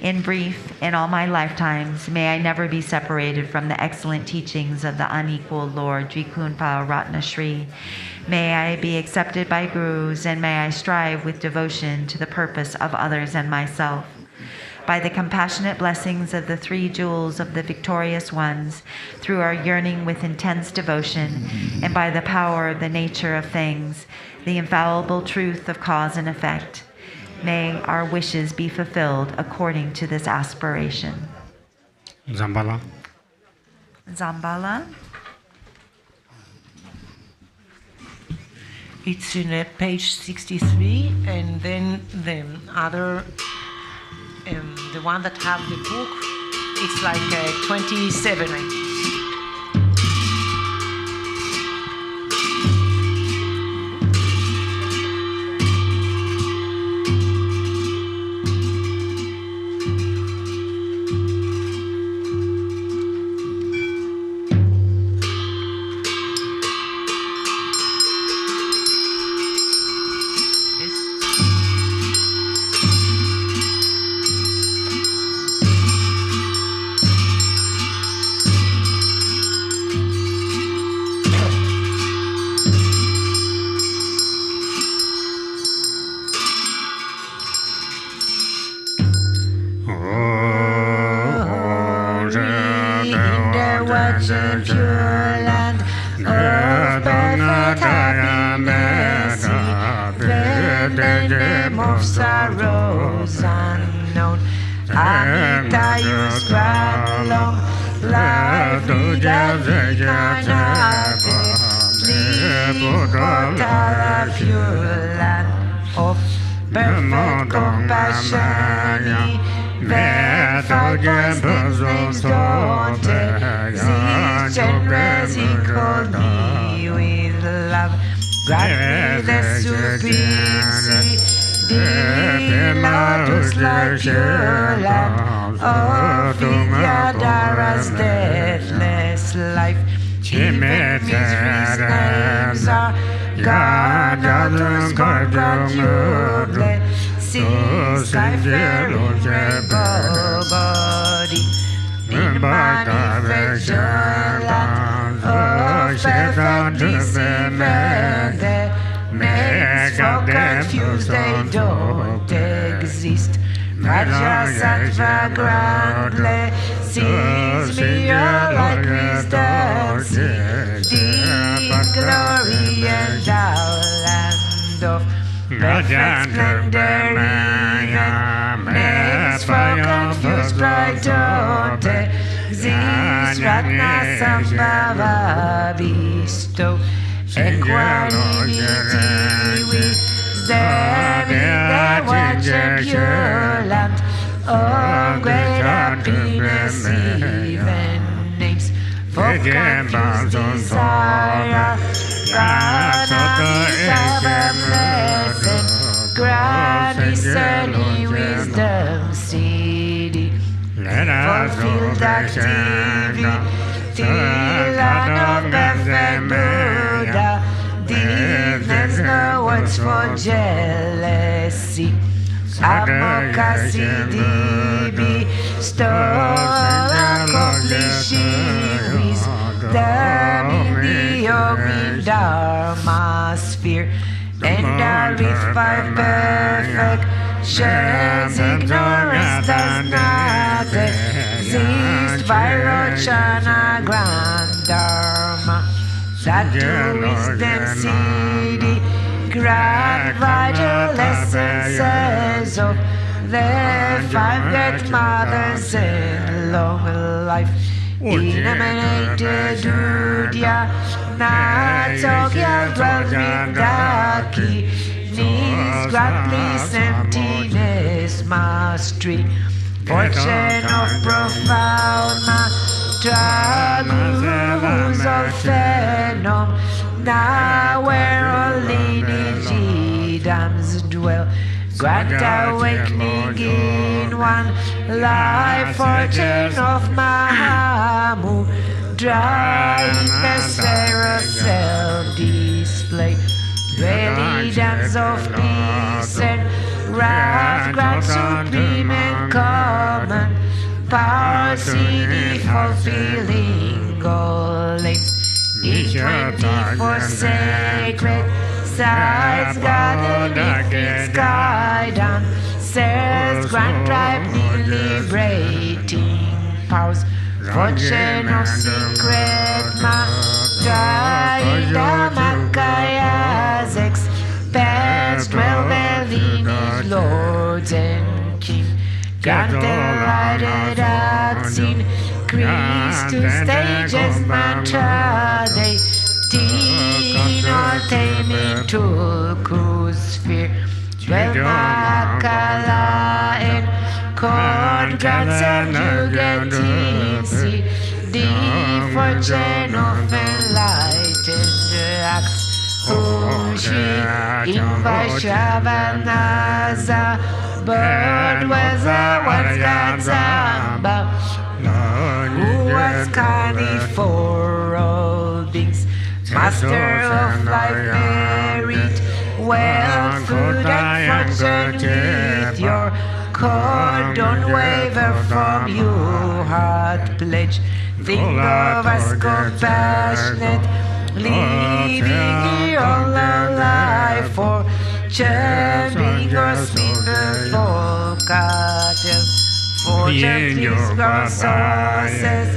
In brief, in all my lifetimes, may I never be separated from the excellent teachings of the unequal Lord Drikung Kagyu. May I be accepted by gurus, and may I strive with devotion to the purpose of others and myself. By the compassionate blessings of the three jewels of the victorious ones, through our yearning with intense devotion, and by the power of the nature of things, the infallible truth of cause and effect, may our wishes be fulfilled according to this aspiration. Zambala. Zambala. It's in page 63, and then the other, the one that have the book, it's like 27. Of perfect compassion, Refuge, Dza Tsering Tashi with love. Grant me the supreme dilatus lacular of Vidyadhara's deathless life. Chief mysteries names are Garchen Rinpoche, sky-fair body, in manifestation land of perfect discernment, makes so confused they don't exist. Rajasattva grandly sees me all like wisdom, deep glory and thou land of perfect splendor, even makes for confused pride don't exist. Ratna Sambhava bestow equanimity with them in the watcher pure land of great happiness, even names for confused desire. God of blessed, grant discerning wisdom, city, fulfilled activity, land of perfect Buddha, deepness, no words for jealousy. Advocacy, bestow accomplishing wisdom in the yogic Dharma sphere, and with five perfections, ignorance does not exist. Vairochana grand Dharma, that wisdom city, grant vital essences of the five great mothers in long life. Eliminated Dudya, Natogya, Dwelling needs grant peace, emptiness, mastery, fortune of profound mantra, gurus of phenom, now where all lineage dams dwell. Grant awakening in one life, fortune of Mahamudra, in the sphere of self-display. Religions of peace and wrath, grant supreme and power CD fulfilling all aims. E24 sacred sides gathered in sky down. Says grand tribe liberating powers. Fortune of secret Mahasidda Makayas expands 12 lineage lords and kings. Granted lighted unseen Crease to stages mantra they teen or taming to crucisphere. 12 Makala and Chord grants and Yuganti deep fortune of enlightened acts. Ushi invites Shavanaza bird weather once got Zamba who was carnivore beings, master of life merit, wealth, food and fortune with your cord, don't waver from your heart pledge. Think of us compassionate, leaving all alive for churning or smitten for cattle. For gentles grow sources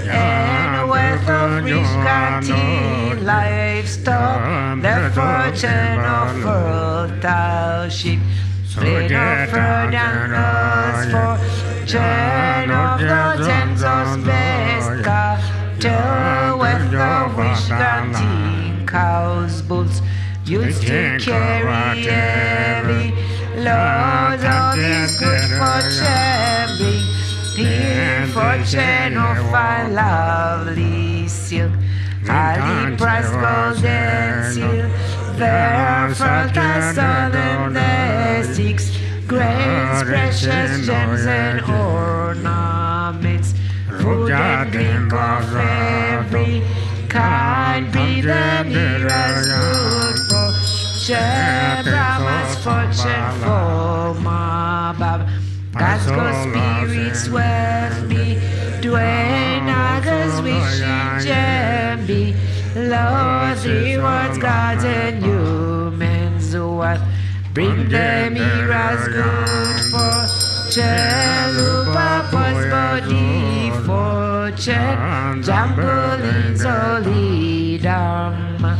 and wealth of rich guaranteed livestock, the fortune of fertile sheep. Split of herd and us for churn of the tens of best cattle, wealth of rich guaranteed cows, bulls, used to carry heavy loads of this good fortune, bring fortune of fine lovely silk, highly priced gold and silver, fertile southern Essex, grains, precious gems and ornaments, food and drink of every kind, be the nearest good fortune, Brahma's fortune for my Baba. God's good spirits with me, Dwayne Nagas wishing Jambi, Lord rewards God's and humans wealth. Bring them here as good fortune, Lupa was body fortune, Jambolin's holy dharma.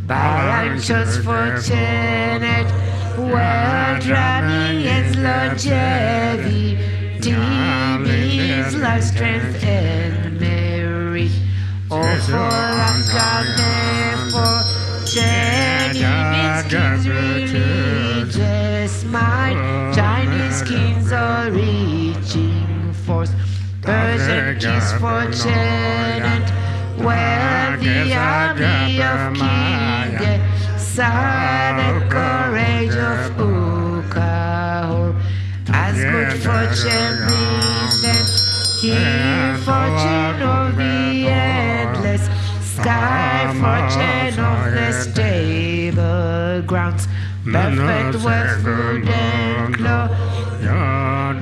By anxious fortunate, wealth, running its longevity, means life, strength, and merit. All for love's God, therefore, Chinese kings religious mind, Chinese kings are reaching force, Persian kings fortunate, wealthy army of king, son and courage of Ukahor, as good fortune brings them, here fortune of the endless sky, fortune of the stable grounds, perfect wealth, food and cloth,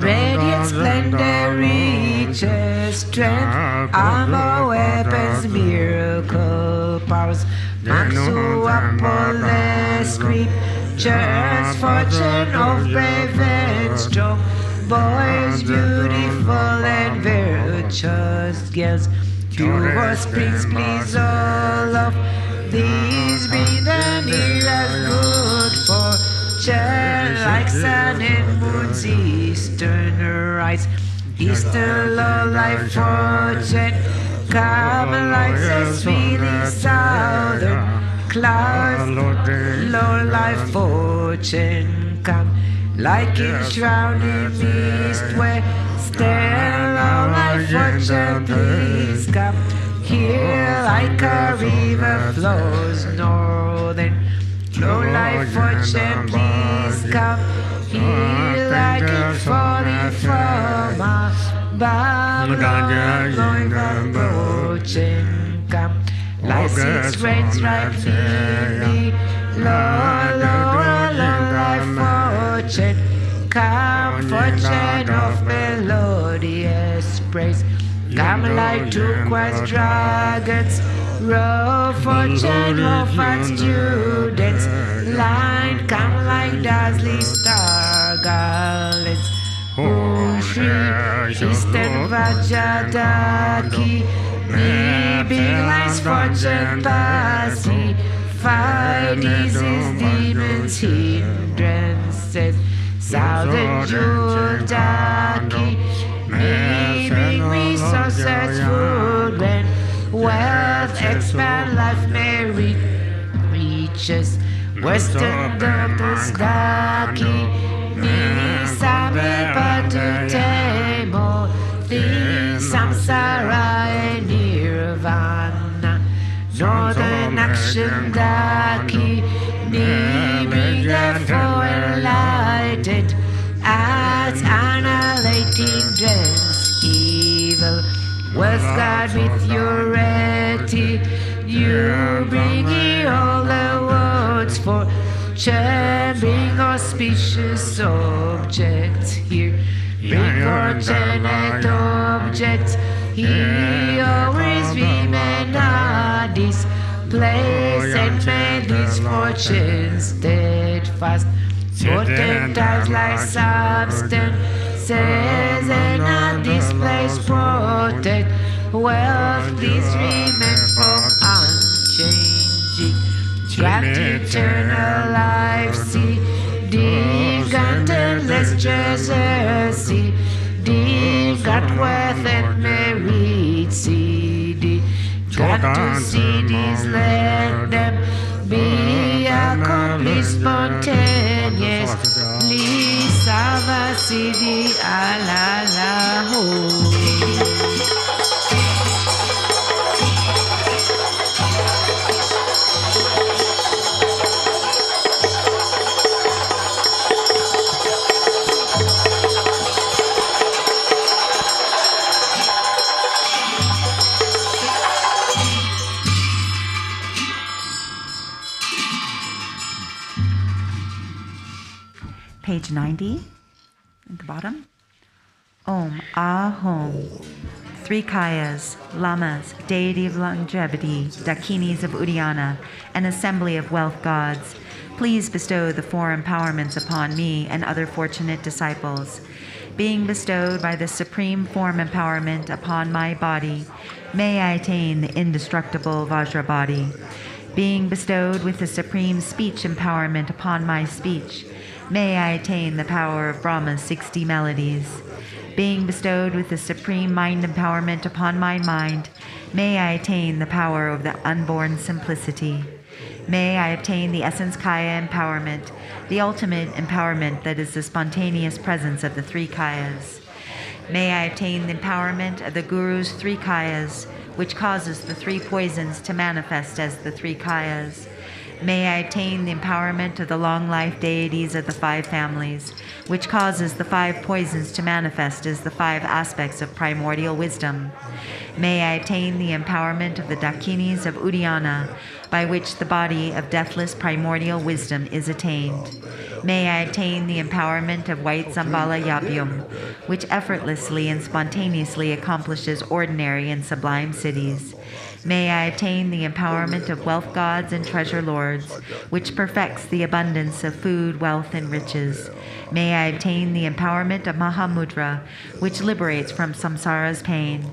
radiant splendor, riches, strength, armor, weapons, miracle powers, monks who uphold the scriptures, fortune of brave and strong, boys beautiful and virtuous girls, pure springs please all of these, bring the nearest good fortune, like sun and moon's eastern rise, eastern low life fortune, come like the sweetly southern clouds, low life fortune come, like enshrouded mist where still low life fortune please come, here like a river flows northern, low life fortune please come, here like it falling from above, going approaching come, like six rains right near me, low life fortune come, fortune of melodious praise. Come like turquoise dragons, row fortune, hope students, line come like dazzling star garlands. Om Shri Eastern Vajradaki, me big lines fortune pacify disease, demons, hindrances. Southern Judaki, me big resources, food and wealth, expand life, merit reaches. Western Doctors Daki, me sami patu temo, the samsara and nirvana. Northern Action Daki, me being therefore enlightened, as annihilating dreams evil. Was God with your ready? You bring here all the words for chambering auspicious objects here. Bring ordained objects. He always remain at this place and made his fortune steadfast. Potentials like substance says and at this place protect. Wealth this remain from unchanging. Graft eternal life, see, deep got endless treasure, see, deep got wealth and merit, see, deep got to see these, let them be accomplished spontaneous. Lisava Siddhi Alala Ho. Page 90 at the bottom. Om Ahom. Three Kayas, Lamas, deity of longevity, Dakinis of Uddiyana, an assembly of wealth gods, please bestow the four empowerments upon me and other fortunate disciples. Being bestowed by the supreme form empowerment upon my body, may I attain the indestructible Vajra body. Being bestowed with the supreme speech empowerment upon my speech, may I attain the power of Brahma's 60 melodies. Being bestowed with the supreme mind empowerment upon my mind, may I attain the power of the unborn simplicity. May I obtain the essence Kaya empowerment, the ultimate empowerment that is the spontaneous presence of the three Kayas. May I obtain the empowerment of the Guru's three Kayas, which causes the three poisons to manifest as the three Kayas. May I attain the empowerment of the long-life deities of the five families, which causes the five poisons to manifest as the five aspects of primordial wisdom. May I attain the empowerment of the Dakinis of Uddiyana, by which the body of deathless primordial wisdom is attained. May I attain the empowerment of white Zambala Yabyum, which effortlessly and spontaneously accomplishes ordinary and sublime cities. May I attain the empowerment of wealth gods and treasure lords, which perfects the abundance of food, wealth, and riches. May I attain the empowerment of Mahamudra, which liberates from samsara's pain.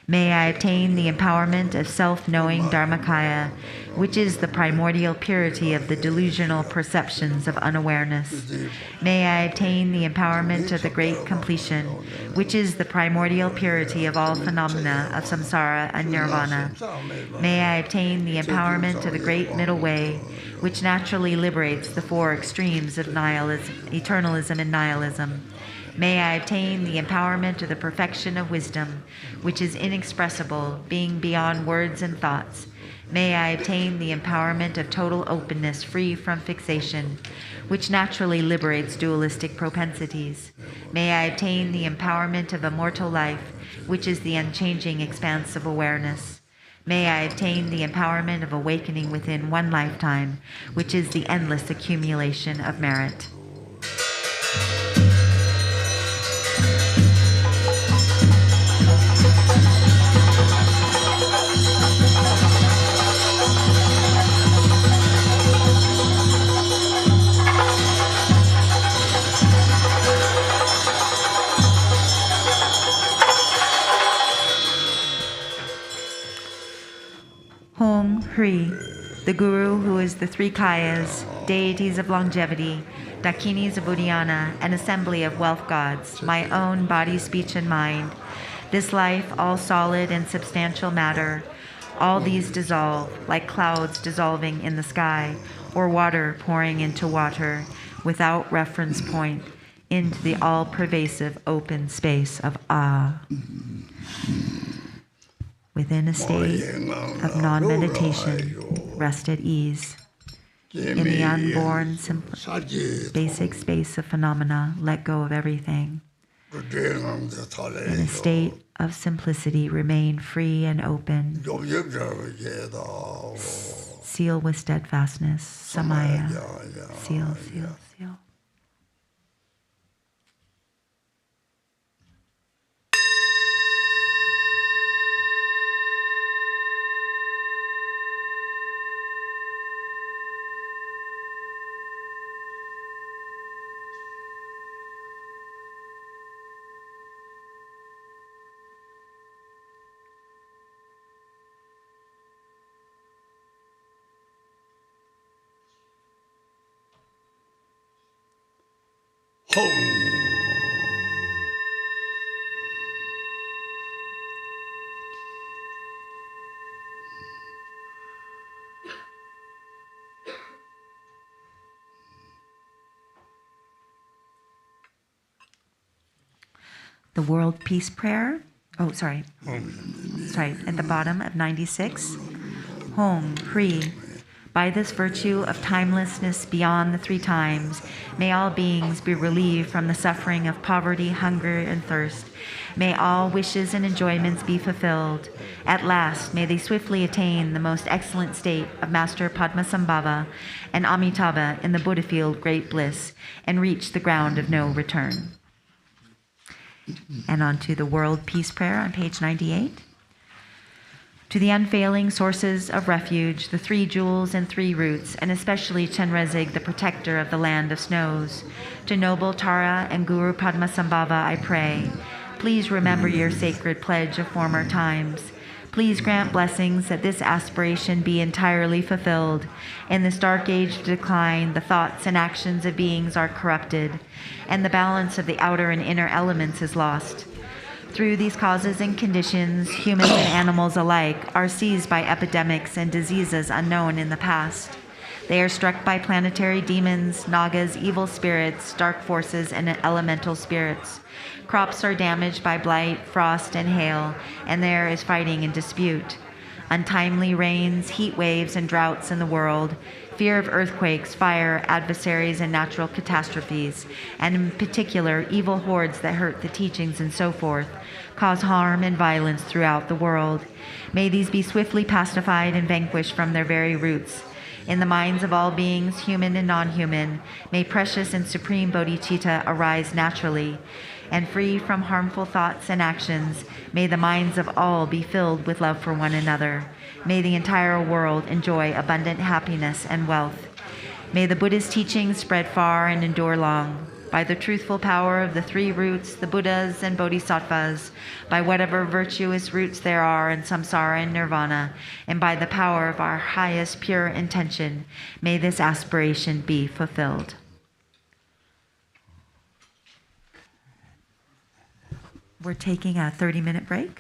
May I attain the empowerment of self-knowing Dharmakaya, which is the primordial purity of the delusional perceptions of unawareness. May I attain the empowerment of the great completion, which is the primordial purity of all phenomena of samsara and nirvana. May I obtain the empowerment of the great middle way, which naturally liberates the four extremes of nihilism, eternalism and nihilism. May I obtain the empowerment of the perfection of wisdom, which is inexpressible, being beyond words and thoughts. May I obtain the empowerment of total openness, free from fixation, which naturally liberates dualistic propensities. May I obtain the empowerment of immortal life, which is the unchanging expanse of awareness. May I attain the empowerment of awakening within one lifetime, which is the endless accumulation of merit. Hong Hri, the Guru who is the three Kayas, deities of longevity, Dakinis of Uddiyana, an assembly of wealth gods, my own body, speech, and mind, this life, all solid and substantial matter, all these dissolve like clouds dissolving in the sky, or water pouring into water, without reference point, into the all-pervasive open space of Ah. Within a state of non-meditation, rest at ease. In the unborn, basic space of phenomena, let go of everything. In a state of simplicity, remain free and open. Seal with steadfastness, Samaya. Seal, seal, seal. The World Peace Prayer. Oh, sorry. Sorry, at the bottom of 96. Hong Hri. By this virtue of timelessness beyond the three times, may all beings be relieved from the suffering of poverty, hunger, and thirst. May all wishes and enjoyments be fulfilled. At last, may they swiftly attain the most excellent state of Master Padmasambhava and Amitabha in the Buddha field, great bliss, and reach the ground of no return. And on to the World Peace Prayer on page 98. To the unfailing sources of refuge, the three jewels and three roots, and especially Chenresig, the protector of the land of snows. To noble Tara and Guru Padmasambhava I pray, please remember your sacred pledge of former times. Please grant blessings that this aspiration be entirely fulfilled. In this dark age of decline, the thoughts and actions of beings are corrupted, and the balance of the outer and inner elements is lost. Through these causes and conditions, humans and animals alike are seized by epidemics and diseases unknown in the past. They are struck by planetary demons, nagas, evil spirits, dark forces, and elemental spirits. Crops are damaged by blight, frost, and hail, and there is fighting and dispute. Untimely rains, heat waves, and droughts in the world, fear of earthquakes, fire, adversaries, and natural catastrophes, and in particular, evil hordes that hurt the teachings and so forth, cause harm and violence throughout the world. May these be swiftly pacified and vanquished from their very roots. In the minds of all beings, human and non-human, may precious and supreme bodhichitta arise naturally, and free from harmful thoughts and actions, may the minds of all be filled with love for one another. May the entire world enjoy abundant happiness and wealth. May the Buddha's teachings spread far and endure long. By the truthful power of the three roots, the Buddhas and Bodhisattvas, by whatever virtuous roots there are in samsara and nirvana, and by the power of our highest pure intention, may this aspiration be fulfilled. We're taking a 30-minute break.